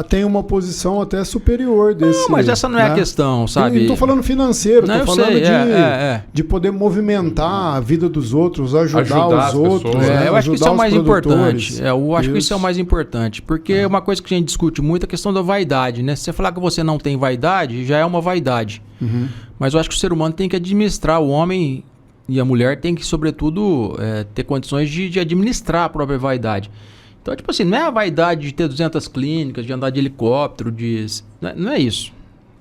Speaker 2: tenha uma posição até superior desse.
Speaker 3: Não, mas essa não é a questão, sabe?
Speaker 2: Eu não estou falando financeiro, estou falando
Speaker 3: de
Speaker 2: poder movimentar a vida dos outros, ajudar os outros.
Speaker 3: Né? Eu acho que isso é o mais importante.
Speaker 2: Eu
Speaker 3: acho que isso é o mais importante. Porque uma coisa que a gente discute muito é a questão da vaidade, né? Se você falar que você não tem vaidade, já é uma vaidade. Mas eu acho que o ser humano tem que administrar, o homem e a mulher tem que, sobretudo, ter condições de administrar a própria vaidade. Então, tipo assim, não é a vaidade de ter 200 clínicas, de andar de helicóptero, não é isso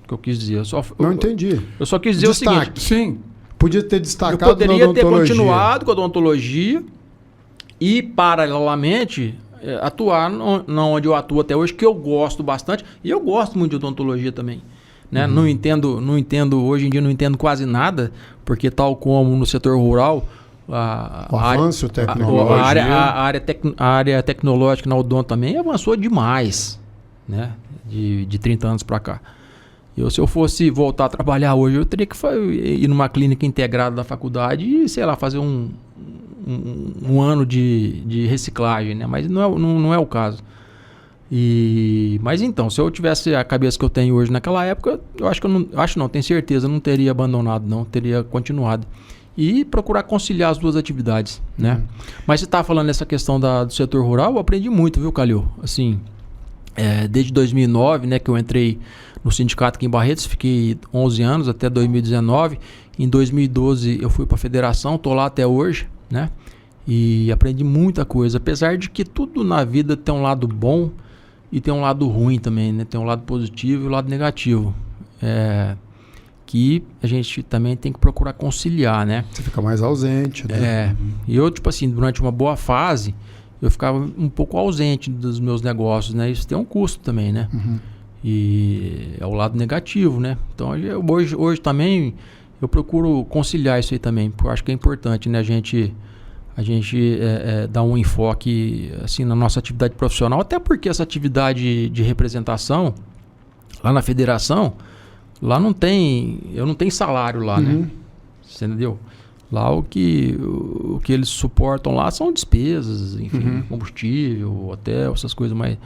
Speaker 3: que eu quis dizer.
Speaker 2: Não entendi.
Speaker 3: Eu só quis dizer o seguinte.
Speaker 1: Sim.
Speaker 2: Podia ter destacado
Speaker 3: eu poderia ter continuado com a odontologia e, paralelamente, atuar onde eu atuo até hoje, que eu gosto bastante. E eu gosto muito de odontologia também. Né? Não entendo, hoje em dia não entendo quase nada, porque tal como no setor rural...
Speaker 2: o avanço tecnológico.
Speaker 3: A área tecnológica na odonto também avançou demais, né? De 30 anos para cá. Se eu fosse voltar a trabalhar hoje, eu teria que ir numa clínica integrada da faculdade e, sei lá, fazer um ano de reciclagem, né? Mas não é o caso. Mas então, se eu tivesse a cabeça que eu tenho hoje naquela época, eu acho não, tenho certeza, não teria abandonado, não, teria continuado. E procurar conciliar as duas atividades, né? Mas você estava falando nessa questão do setor rural, eu aprendi muito, viu, Calil? Assim, desde 2009, né, que eu entrei no sindicato aqui em Barretos, fiquei 11 anos, até 2019. Em 2012 eu fui para a federação, estou lá até hoje, né? E aprendi muita coisa, apesar de que tudo na vida tem um lado bom e tem um lado ruim também, né? Tem um lado positivo e um lado negativo. Que a gente também tem que procurar conciliar, né?
Speaker 2: Você fica mais ausente, né?
Speaker 3: E eu, tipo assim, durante uma boa fase, eu ficava um pouco ausente dos meus negócios, né? Isso tem um custo também, né? E é o lado negativo, né? Então hoje também eu procuro conciliar isso aí também, porque eu acho que é importante, né? A gente dar um enfoque assim na nossa atividade profissional, até porque essa atividade de representação lá na federação, lá eu não tenho salário lá, né? Você entendeu? Lá o que eles suportam lá são despesas, enfim, combustível, hotel, essas coisas, mas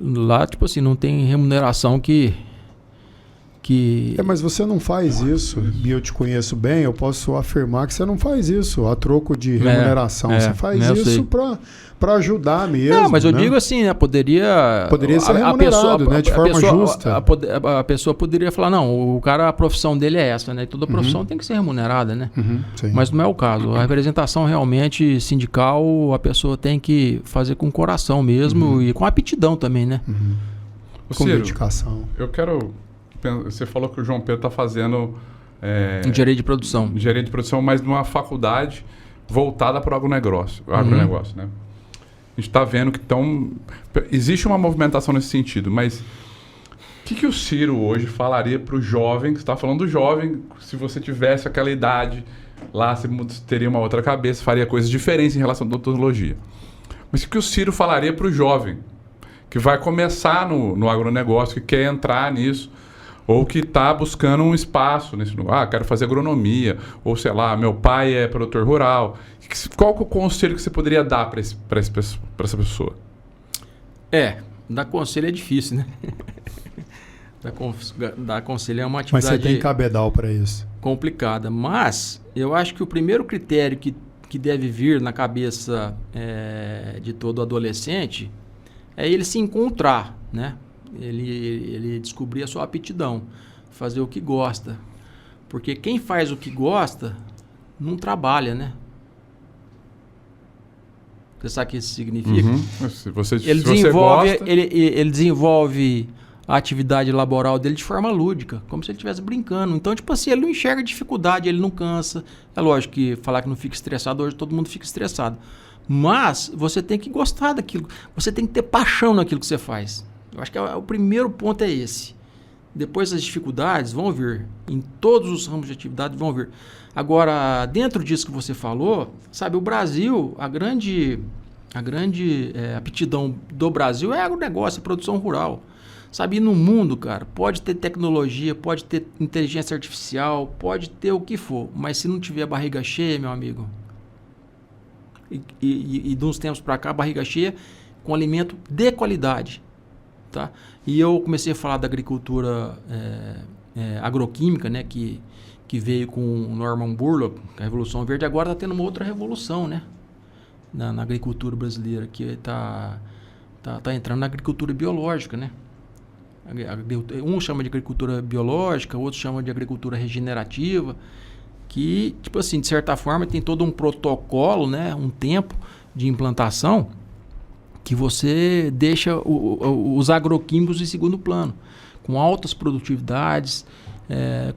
Speaker 3: lá, tipo assim, não tem remuneração que...
Speaker 2: Mas você não faz isso, e eu te conheço bem, eu posso afirmar que você não faz isso a troco de remuneração. Você faz isso para ajudar mesmo. Não,
Speaker 3: mas eu digo assim, né? Poderia
Speaker 2: ser remunerado, né? De forma justa.
Speaker 3: A pessoa poderia falar, não, a profissão dele é essa, né? Toda profissão tem que ser remunerada, né? Mas não é o caso. A representação realmente sindical, a pessoa tem que fazer com coração mesmo e com aptidão também, né?
Speaker 2: Com dedicação.
Speaker 1: Eu quero... Você falou que o João Pedro está fazendo...
Speaker 3: engenharia de produção.
Speaker 1: Engenharia de produção, mas numa faculdade voltada para o agronegócio, né? A gente está vendo que existe uma movimentação nesse sentido, mas o que o Ciro hoje falaria para o jovem, que você está falando do jovem, se você tivesse aquela idade lá, você teria uma outra cabeça, faria coisas diferentes em relação à odontologia. Mas o que o Ciro falaria para o jovem que vai começar no agronegócio, que quer entrar nisso, ou que está buscando um espaço nesse lugar, quero fazer agronomia, ou sei lá, meu pai é produtor rural. Qual que é o conselho que você poderia dar para essa pessoa?
Speaker 3: Dar conselho é difícil, né? Dar conselho é uma atividade...
Speaker 2: Mas você tem cabedal para isso.
Speaker 3: Complicada. Mas eu acho que o primeiro critério que deve vir na cabeça de todo adolescente é ele se encontrar, né? Ele descobrir a sua aptidão, fazer o que gosta. Porque quem faz o que gosta não trabalha, né? Você sabe o que isso significa? Ele desenvolve a atividade laboral dele de forma lúdica, como se ele estivesse brincando. Então, tipo assim, ele não enxerga dificuldade, ele não cansa. É lógico que falar que não fica estressado, hoje todo mundo fica estressado. Mas você tem que gostar daquilo, você tem que ter paixão naquilo que você faz. Eu acho que o primeiro ponto é esse. Depois as dificuldades vão vir. Em todos os ramos de atividade vão vir. Agora, dentro disso que você falou, sabe, o Brasil, a grande aptidão do Brasil é agronegócio, é produção rural. Sabe, e no mundo, cara, pode ter tecnologia, pode ter inteligência artificial, pode ter o que for. Mas se não tiver barriga cheia, meu amigo, e de uns tempos para cá, barriga cheia com alimento de qualidade. Tá? E eu comecei a falar da agricultura agroquímica, né, que veio com o Norman Borlaug, a Revolução Verde. Agora está tendo uma outra revolução, né, na agricultura brasileira, que está entrando na agricultura biológica, né? Um chama de agricultura biológica, outro chama de agricultura regenerativa, que, tipo assim, de certa forma tem todo um protocolo, né, um tempo de implantação que você deixa os agroquímicos em segundo plano, com altas produtividades,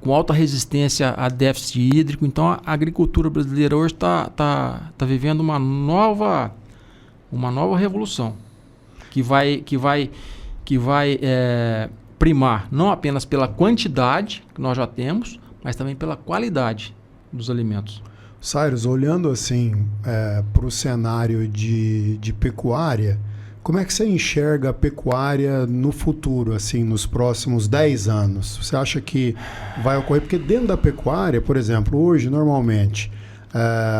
Speaker 3: com alta resistência a déficit hídrico. Então a agricultura brasileira hoje está vivendo uma nova revolução que vai primar não apenas pela quantidade que nós já temos, mas também pela qualidade dos alimentos.
Speaker 2: Cyrus, olhando assim para o cenário de pecuária, como é que você enxerga a pecuária no futuro, assim, nos próximos 10 anos? Você acha que vai ocorrer? Porque dentro da pecuária, por exemplo, hoje, normalmente,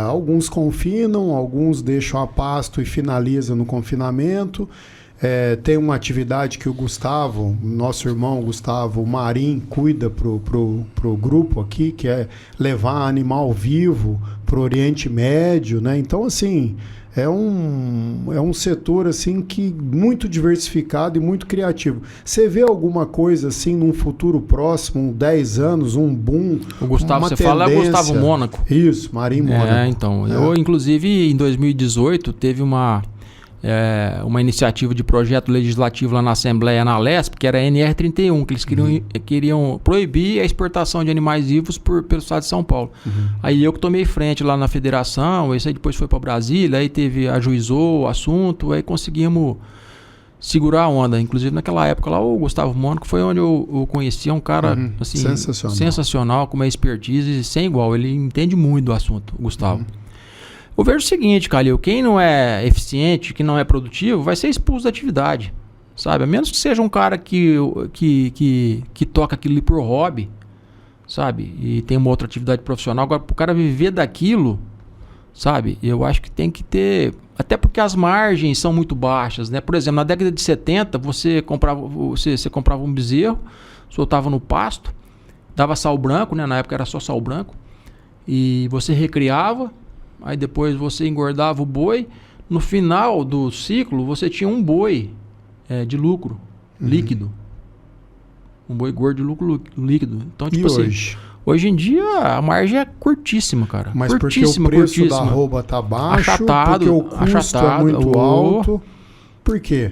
Speaker 2: alguns confinam, alguns deixam a pasto e finalizam no confinamento. Tem uma atividade que o Gustavo, nosso irmão Gustavo Marim, cuida pro grupo aqui, que é levar animal vivo para o Oriente Médio, né? Então, assim, é um setor assim, que muito diversificado e muito criativo. Você vê alguma coisa assim num futuro próximo, 10 anos, um boom?
Speaker 3: O Gustavo, você fala, é o Gustavo Mônaco.
Speaker 2: Isso, Marim Mônaco.
Speaker 3: Então, eu, inclusive, em 2018, teve uma uma iniciativa de projeto legislativo lá na Assembleia, na Lesp, que era a NR31, que eles queriam proibir a exportação de animais vivos pelo estado de São Paulo. Aí eu que tomei frente lá na federação, isso aí depois foi para Brasília, aí ajuizou o assunto, aí conseguimos segurar a onda. Inclusive naquela época lá o Gustavo Mônaco foi onde eu conheci, um cara assim, sensacional, com uma expertise sem igual, ele entende muito do assunto, o Gustavo. Eu vejo o seguinte, Calil, quem não é eficiente, que não é produtivo, vai ser expulso da atividade, sabe? A menos que seja um cara que toca aquilo ali por hobby, sabe? E tem uma outra atividade profissional. Agora, para o cara viver daquilo, sabe? Eu acho que tem que ter... Até porque as margens são muito baixas, né? Por exemplo, na década de 70, você comprava um bezerro, soltava no pasto, dava sal branco, né? Na época era só sal branco, e você recriava. Aí depois você engordava o boi. No final do ciclo, você tinha um boi de lucro líquido. Um boi gordo de lucro líquido. Então, tipo assim, hoje em dia a margem é curtíssima, cara.
Speaker 2: Mas porque o preço da arroba tá baixo, porque o custo é muito alto. Por quê?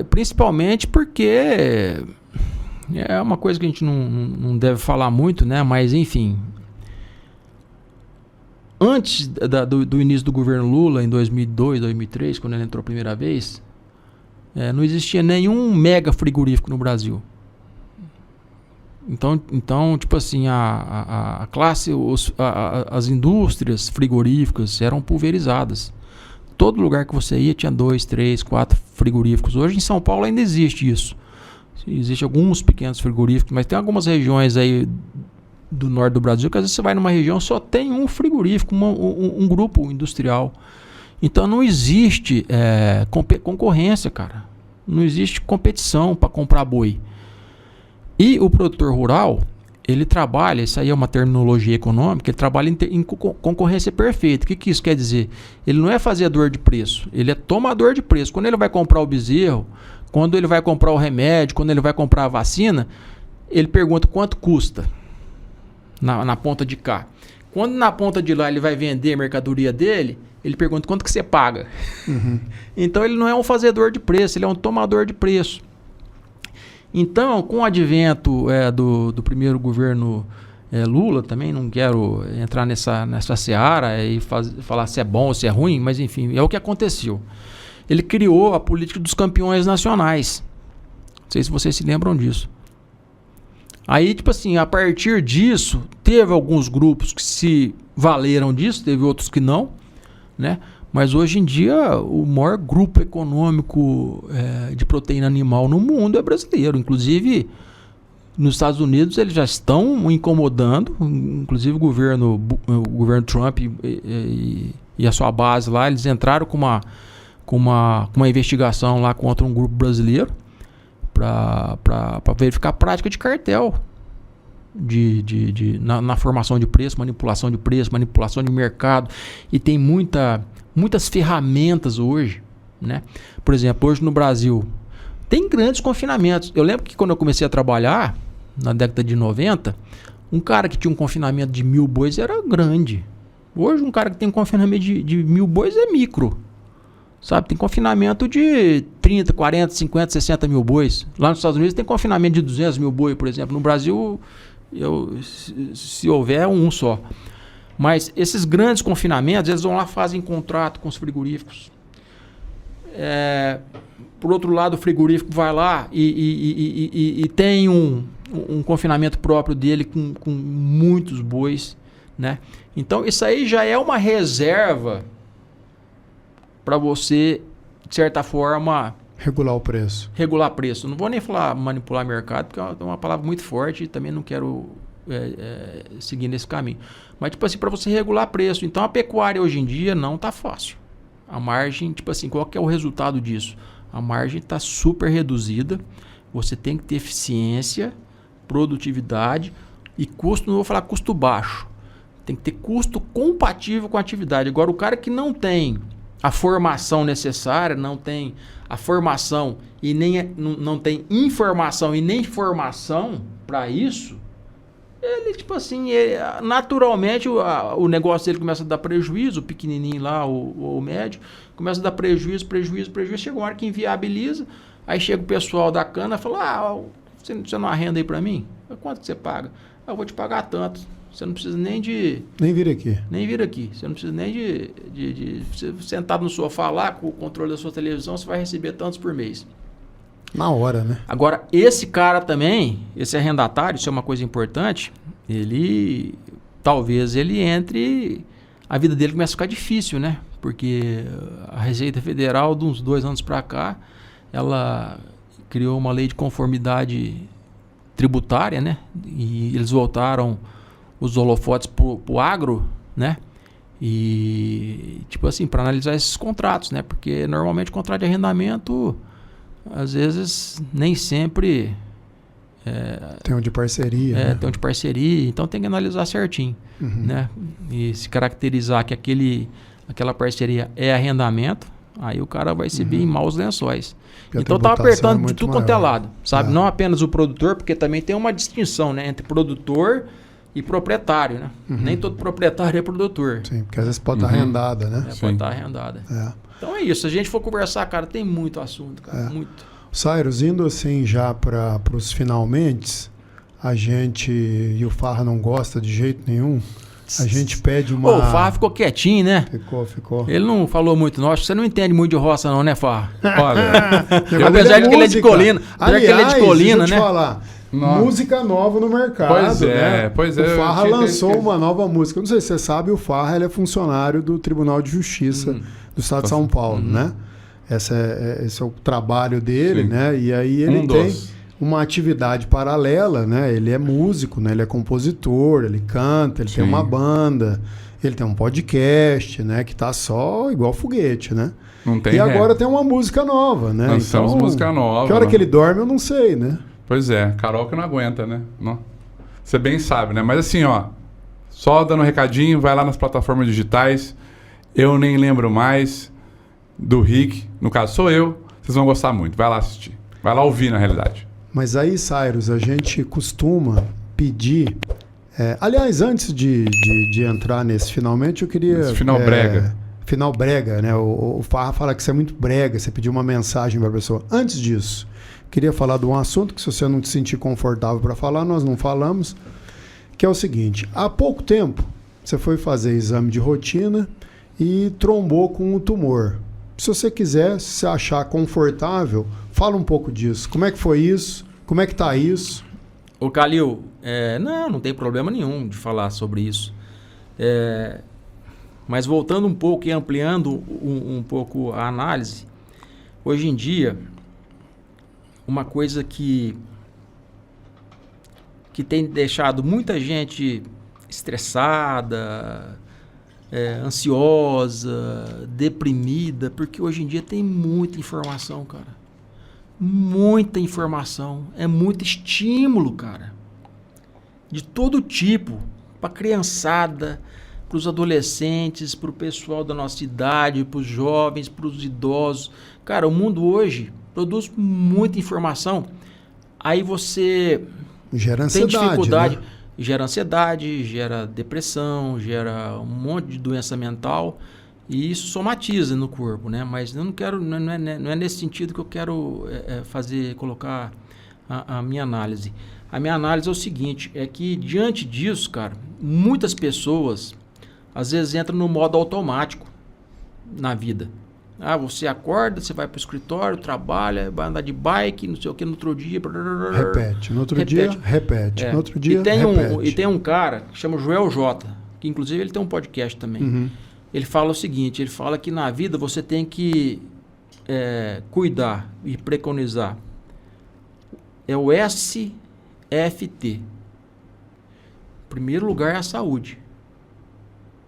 Speaker 3: Principalmente porque é uma coisa que a gente não deve falar muito, né? Mas enfim... Antes do início do governo Lula, em 2002, 2003, quando ele entrou a primeira vez, não existia nenhum mega frigorífico no Brasil. Então tipo assim, a classe, as indústrias frigoríficas eram pulverizadas. Todo lugar que você ia tinha 2, 3, 4 frigoríficos. Hoje em São Paulo ainda existe isso. Existem alguns pequenos frigoríficos, mas tem algumas regiões aí do norte do Brasil, que às vezes você vai numa região só tem um frigorífico, um grupo industrial. Então não existe concorrência, cara. Não existe competição para comprar boi. E o produtor rural, ele trabalha, isso aí é uma terminologia econômica, ele trabalha em concorrência perfeita. O que isso quer dizer? Ele não é fazedor de preço, ele é tomador de preço. Quando ele vai comprar o bezerro, quando ele vai comprar o remédio, quando ele vai comprar a vacina, ele pergunta quanto custa. Na ponta de cá. Quando na ponta de lá ele vai vender a mercadoria dele, ele pergunta quanto que você paga. Então ele não é um fazedor de preço, ele é um tomador de preço. Então, com o advento do primeiro governo Lula, também não quero entrar nessa seara e falar se é bom ou se é ruim, mas enfim, é o que aconteceu. Ele criou a política dos campeões nacionais. Não sei se vocês se lembram disso. Aí, tipo assim, a partir disso, teve alguns grupos que se valeram disso, teve outros que não, né? Mas hoje em dia, o maior grupo econômico de proteína animal no mundo é brasileiro. Inclusive, nos Estados Unidos, eles já estão incomodando, inclusive o governo Trump e a sua base lá, eles entraram com uma investigação lá contra um grupo brasileiro, para verificar a prática de cartel na formação de preço, manipulação de mercado. E tem muitas ferramentas hoje, né? Por exemplo, hoje no Brasil tem grandes confinamentos. Eu lembro que quando eu comecei a trabalhar, na década de 90, um cara que tinha um confinamento de 1.000 bois era grande. Hoje um cara que tem um confinamento de 1.000 bois é micro. Sabe, tem confinamento de 30, 40, 50, 60 mil bois. Lá nos Estados Unidos tem confinamento de 200 mil bois, por exemplo. No Brasil, se houver, um só. Mas esses grandes confinamentos, eles vão lá, fazem contrato com os frigoríficos. Por outro lado, o frigorífico vai lá e tem um confinamento próprio dele com muitos bois, né? Então, isso aí já é uma reserva para você, de certa forma...
Speaker 2: Regular o preço.
Speaker 3: Regular preço. Não vou nem falar manipular mercado, porque é uma palavra muito forte e também não quero seguir nesse caminho. Mas, tipo assim, para você regular preço. Então, a pecuária hoje em dia não está fácil. A margem, tipo assim, qual que é o resultado disso? A margem está super reduzida. Você tem que ter eficiência, produtividade e custo, não vou falar custo baixo. Tem que ter custo compatível com a atividade. Agora, o cara que não tem a formação necessária, não tem a formação e nem não tem informação e nem formação para isso, Ele, tipo assim, naturalmente o negócio dele começa a dar prejuízo, o pequenininho lá, o médio, começa a dar prejuízo, chega uma hora que inviabiliza, aí chega o pessoal da cana e fala, você não arrenda aí pra mim? Quanto que você paga? Eu vou te pagar tanto, você não precisa nem de...
Speaker 2: Nem vir aqui.
Speaker 3: Você não precisa nem de sentado no sofá lá, com o controle da sua televisão, você vai receber tantos por mês.
Speaker 2: Na hora, né?
Speaker 3: Agora, esse cara também, esse arrendatário, isso é uma coisa importante, talvez ele entre, a vida dele começa a ficar difícil, né? Porque a Receita Federal, de uns 2 anos para cá, ela criou uma lei de conformidade tributária, né? E eles voltaram os holofotes pro agro, né? E, tipo assim, para analisar esses contratos, né? Porque normalmente o contrato de arrendamento... Às vezes, nem sempre...
Speaker 2: tem um de parceria. Né?
Speaker 3: Tem um de parceria, então tem que analisar certinho. Né? E se caracterizar que aquela parceria é arrendamento, aí o cara vai se vir em maus lençóis. Então tá apertando de tudo quanto é lado, sabe? Não apenas o produtor, porque também tem uma distinção, né, entre produtor e proprietário, né? Nem todo proprietário é produtor.
Speaker 2: Sim, porque às vezes pode estar arrendada, né?
Speaker 3: Pode estar arrendada. Então é isso, se a gente for conversar, cara, tem muito assunto, cara, muito.
Speaker 2: Cyrus, indo assim já para os finalmente, a gente, e o Farra não gosta de jeito nenhum, a gente pede uma...
Speaker 3: O Farra ficou quietinho, né?
Speaker 2: Ficou.
Speaker 3: Ele não falou muito, não. Acho que você não entende muito de roça não, né, Farra?
Speaker 1: Olha,
Speaker 3: apesar de que ele é de Colina.
Speaker 2: Aliás, deixa eu te
Speaker 3: né?
Speaker 2: falar. Música nova no mercado.
Speaker 1: Pois é.
Speaker 2: O Farra lançou uma nova música. Não sei se você sabe, o Farra ele é funcionário do Tribunal de Justiça do Estado de São Paulo, né? Esse é o trabalho dele, né? E aí ele tem uma atividade paralela, né? Ele é músico, né? Ele é compositor, ele canta, ele tem uma banda, ele tem um podcast, né? Que tá só igual foguete, né?
Speaker 1: Não tem
Speaker 2: agora tem uma música nova, né?
Speaker 1: Lançamos música nova.
Speaker 2: Que hora que ele dorme, eu não sei, né?
Speaker 1: Pois é, Carol que não aguenta, né? Você bem sabe, né? Mas assim, só dando um recadinho, vai lá nas plataformas digitais. Eu nem lembro mais do Rick, no caso sou eu. Vocês vão gostar muito, vai lá assistir. Vai lá ouvir, na realidade.
Speaker 2: Mas aí, Cyrus, a gente costuma pedir... aliás, antes de entrar nesse finalmente, eu queria...
Speaker 1: Esse final brega.
Speaker 2: Final brega, né? O Farra fala que você é muito brega, você pediu uma mensagem para a pessoa. Antes disso, queria falar de um assunto que, se você não te sentir confortável para falar, nós não falamos, que é o seguinte. Há pouco tempo, você foi fazer exame de rotina e trombou com um tumor. Se você quiser, se achar confortável, fala um pouco disso. Como é que foi isso? Como é que tá isso?
Speaker 3: Ô Calil, não tem problema nenhum de falar sobre isso. Mas voltando um pouco e ampliando um pouco a análise, hoje em dia, uma coisa que tem deixado muita gente estressada, ansiosa, deprimida, porque hoje em dia tem muita informação, cara. Muita informação. É muito estímulo, cara. De todo tipo. Para criançada, para os adolescentes, para o pessoal da nossa idade, para os jovens, para os idosos. Cara, o mundo hoje produz muita informação. Aí você
Speaker 2: gera ansiedade, tem dificuldade.
Speaker 3: Né? Gera ansiedade, gera depressão, gera um monte de doença mental e isso somatiza no corpo, né? Mas eu não quero, não é nesse sentido que eu quero colocar a minha análise. A minha análise é o seguinte, é que diante disso, cara, muitas pessoas às vezes entram no modo automático na vida. Você acorda, você vai para o escritório, trabalha, vai andar de bike, não sei o que, no outro dia...
Speaker 2: Repete, no outro dia, repete, no outro dia, repete.
Speaker 3: E tem um cara que chama Joel J, que inclusive ele tem um podcast também. Ele fala o seguinte, ele fala que na vida você tem que cuidar e preconizar. É o SFT. Em primeiro lugar é a saúde.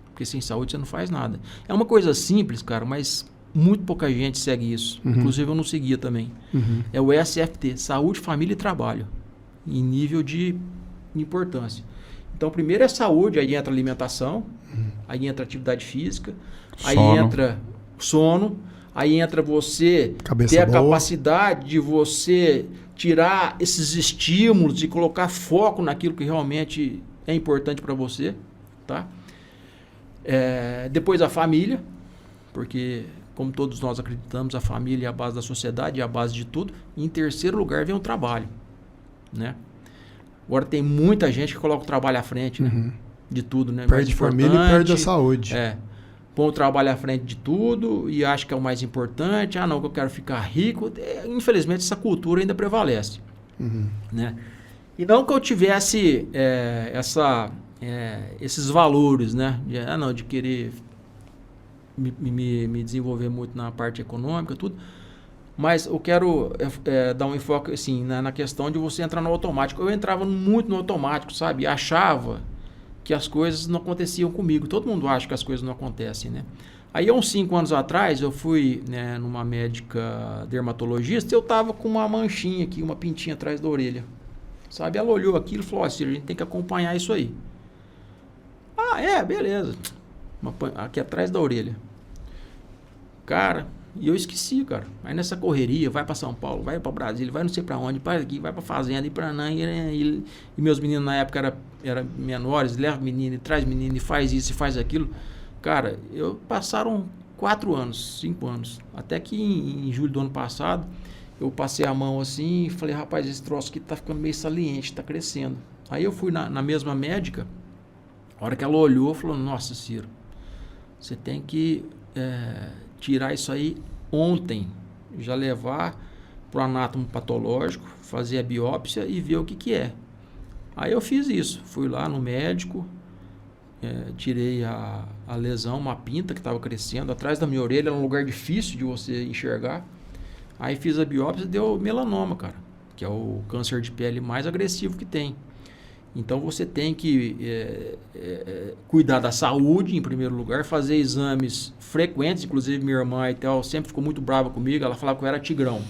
Speaker 3: Porque sem saúde você não faz nada. É uma coisa simples, cara, mas... muito pouca gente segue isso. Inclusive eu não seguia também. É o SFT, Saúde, Família e Trabalho. Em nível de importância. Então, primeiro é saúde, aí entra alimentação, aí entra atividade física, aí entra sono, aí entra você ter a capacidade de você tirar esses estímulos e colocar foco naquilo que realmente é importante para você, tá? Depois a família, porque como todos nós acreditamos, a família é a base da sociedade, é a base de tudo. E em terceiro lugar vem o trabalho, né? Agora tem muita gente que coloca o trabalho à frente, né? De tudo, né?
Speaker 2: Perde família e perde a saúde.
Speaker 3: Põe o trabalho à frente de tudo e acha que é o mais importante. Ah, não, que eu quero ficar rico. Infelizmente, essa cultura ainda prevalece, né? E não que eu tivesse esses valores, né? De querer me desenvolver muito na parte econômica, tudo. Mas eu quero dar um enfoque assim, na questão de você entrar no automático. Eu entrava muito no automático, sabe? E achava que as coisas não aconteciam comigo. Todo mundo acha que as coisas não acontecem, né? Aí, há uns 5 anos atrás, eu fui, né, numa médica dermatologista e eu tava com uma manchinha aqui, uma pintinha atrás da orelha. Sabe? Ela olhou aquilo e falou assim, a gente tem que acompanhar isso aí. Ah, beleza. Aqui atrás da orelha. Cara, e eu esqueci, cara. Aí nessa correria, vai para São Paulo, vai para Brasília, vai não sei para onde, vai aqui, vai para fazenda, e para não. E meus meninos na época eram menores, leva menino, traz menino, e faz isso e faz aquilo. Cara, passaram 4 anos, 5 anos. Até que em julho do ano passado, eu passei a mão assim e falei, rapaz, esse troço aqui tá ficando meio saliente, tá crescendo. Aí eu fui na mesma médica, a hora que ela olhou, falou, nossa, Ciro, você tem que tirar isso aí ontem, já levar para o anátomo patológico, fazer a biópsia e ver o que é. Aí eu fiz isso, fui lá no médico, tirei a lesão, uma pinta que estava crescendo atrás da minha orelha, era um lugar difícil de você enxergar. Aí fiz a biópsia e deu melanoma, cara, que é o câncer de pele mais agressivo que tem. Então você tem que cuidar da saúde em primeiro lugar, fazer exames frequentes, inclusive minha irmã e tal, sempre ficou muito brava comigo, ela falava que eu era tigrão.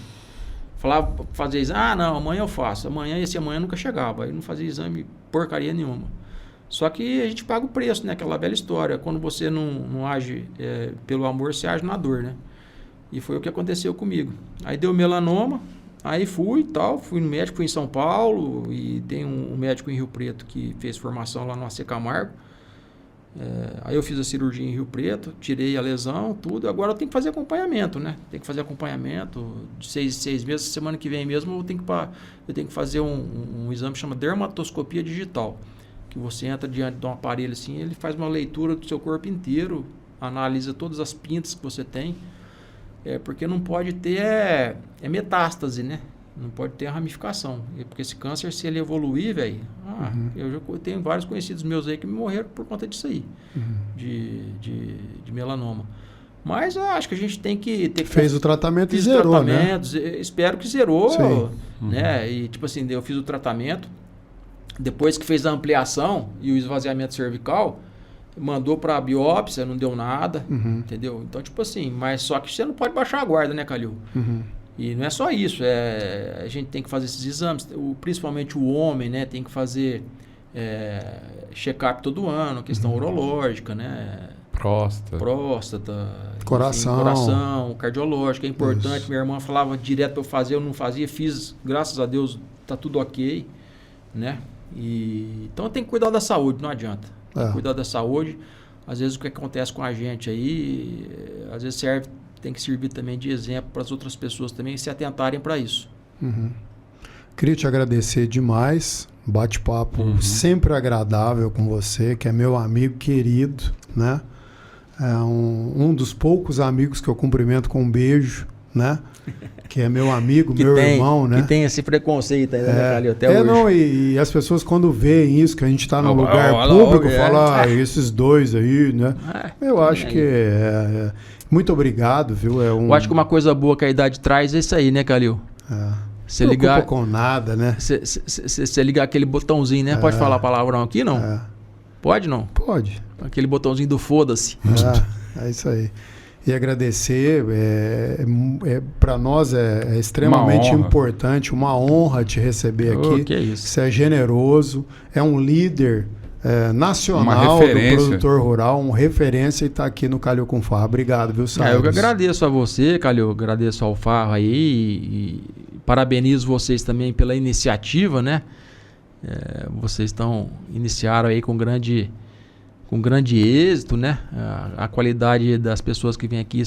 Speaker 3: Falava fazer exame, não, amanhã eu faço, esse amanhã nunca chegava, aí não fazia exame porcaria nenhuma. Só que a gente paga o preço, né? Aquela velha história, quando você não age pelo amor, você age na dor, né? E foi o que aconteceu comigo. Aí deu melanoma, aí fui no médico, fui em São Paulo, e tem um médico em Rio Preto que fez formação lá no AC Camargo. Aí eu fiz a cirurgia em Rio Preto, tirei a lesão, tudo. Agora eu tenho que fazer acompanhamento, né? Tem que fazer acompanhamento de 6 meses. Semana que vem mesmo eu tenho que fazer um exame que chama dermatoscopia digital. Que você entra diante de um aparelho assim, ele faz uma leitura do seu corpo inteiro, analisa todas as pintas que você tem. Porque não pode ter metástase, né? Não pode ter ramificação. Porque esse câncer, se ele evoluir, velho... Eu tenho vários conhecidos meus aí que morreram por conta disso aí. De melanoma. Mas eu acho que a gente tem que...
Speaker 2: Fez o tratamento e zerou, né?
Speaker 3: Espero que zerou.
Speaker 2: Sim.
Speaker 3: Né? E tipo assim, eu fiz o tratamento. Depois que fez a ampliação e o esvaziamento cervical... Mandou para a biópsia, não deu nada, entendeu? Então, tipo assim, mas só que você não pode baixar a guarda, né, Calil? E não é só isso, a gente tem que fazer esses exames, principalmente o homem, né, tem que fazer check-up todo ano, questão urológica, né? Próstata, coração, cardiológico, é importante. Isso. Minha irmã falava direto para eu fazer, eu não fazia, fiz, graças a Deus, tá tudo ok, né? Então tem que cuidar da saúde, não adianta. Cuidar da saúde. Às vezes o que acontece com a gente aí, às vezes tem que servir também de exemplo para as outras pessoas também se atentarem para isso.
Speaker 2: Queria te agradecer demais, bate-papo sempre agradável com você, que é meu amigo querido, né? É um dos poucos amigos que eu cumprimento com um beijo, né? Que é meu amigo, meu irmão, né?
Speaker 3: Que tem esse preconceito ainda, né, Calil, até hoje.
Speaker 2: Não, e as pessoas quando veem isso, que a gente está num lugar público, falam, esses dois aí, né? Eu acho que muito obrigado, viu?
Speaker 3: Eu acho que uma coisa boa que a idade traz é isso aí, né, Calil?
Speaker 2: Você ligar com nada, né?
Speaker 3: Você ligar aquele botãozinho, né? Pode falar palavrão aqui, não? Pode, não?
Speaker 2: Pode.
Speaker 3: Aquele botãozinho do foda-se.
Speaker 2: É isso aí. E agradecer, para nós é extremamente importante, uma honra te receber aqui.
Speaker 3: Que é isso.
Speaker 2: Você é generoso, é um líder nacional do produtor rural, uma referência, e está aqui no Calil com Farra. Obrigado, viu, Salles?
Speaker 3: Eu que agradeço a você, Calil, agradeço ao Farra aí, e parabenizo vocês também pela iniciativa, né? Vocês iniciaram aí com grande êxito, né? A qualidade das pessoas que vêm aqui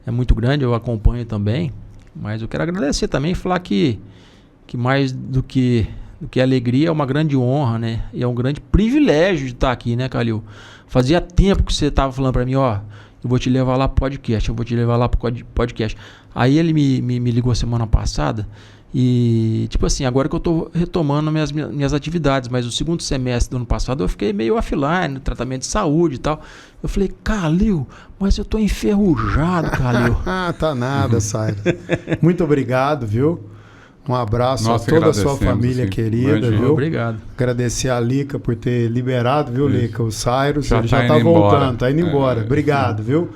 Speaker 3: é muito grande, eu acompanho também. Mas eu quero agradecer também e falar que mais do que alegria é uma grande honra, né? E é um grande privilégio de estar aqui, né, Calil? Fazia tempo que você estava falando para mim, ó, eu vou te levar lá pro podcast, eu vou te levar lá pro podcast. Aí ele me ligou semana passada e, tipo assim, agora que eu tô retomando minhas atividades, mas o segundo semestre do ano passado eu fiquei meio offline, no tratamento de saúde e tal. Eu falei, Calil, mas eu tô enferrujado, Calil.
Speaker 2: Tá nada, Cyrus. Muito obrigado, viu? Um abraço a toda a sua família querida, viu?
Speaker 3: Obrigado.
Speaker 2: Agradecer a Lica por ter liberado, viu, Lica? O Cyrus, ele já
Speaker 1: tá
Speaker 2: voltando, tá indo embora. Obrigado, viu?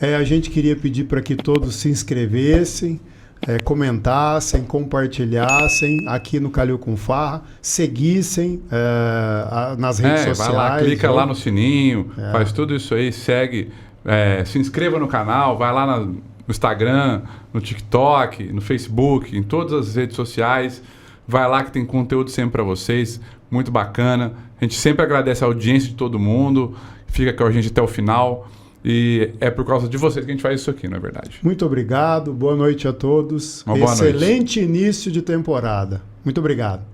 Speaker 2: A gente queria pedir para que todos se inscrevessem, comentassem, compartilhassem aqui no Calil com Farra, seguissem nas redes sociais.
Speaker 1: Vai lá, clica lá no sininho, faz tudo isso aí, segue, se inscreva no canal, vai lá no Instagram, no TikTok, no Facebook, em todas as redes sociais. Vai lá que tem conteúdo sempre para vocês, muito bacana. A gente sempre agradece a audiência de todo mundo, fica com a gente até o final. E é por causa de vocês que a gente faz isso aqui, não é verdade?
Speaker 2: Muito obrigado, boa noite a todos. Excelente início de temporada. Muito obrigado.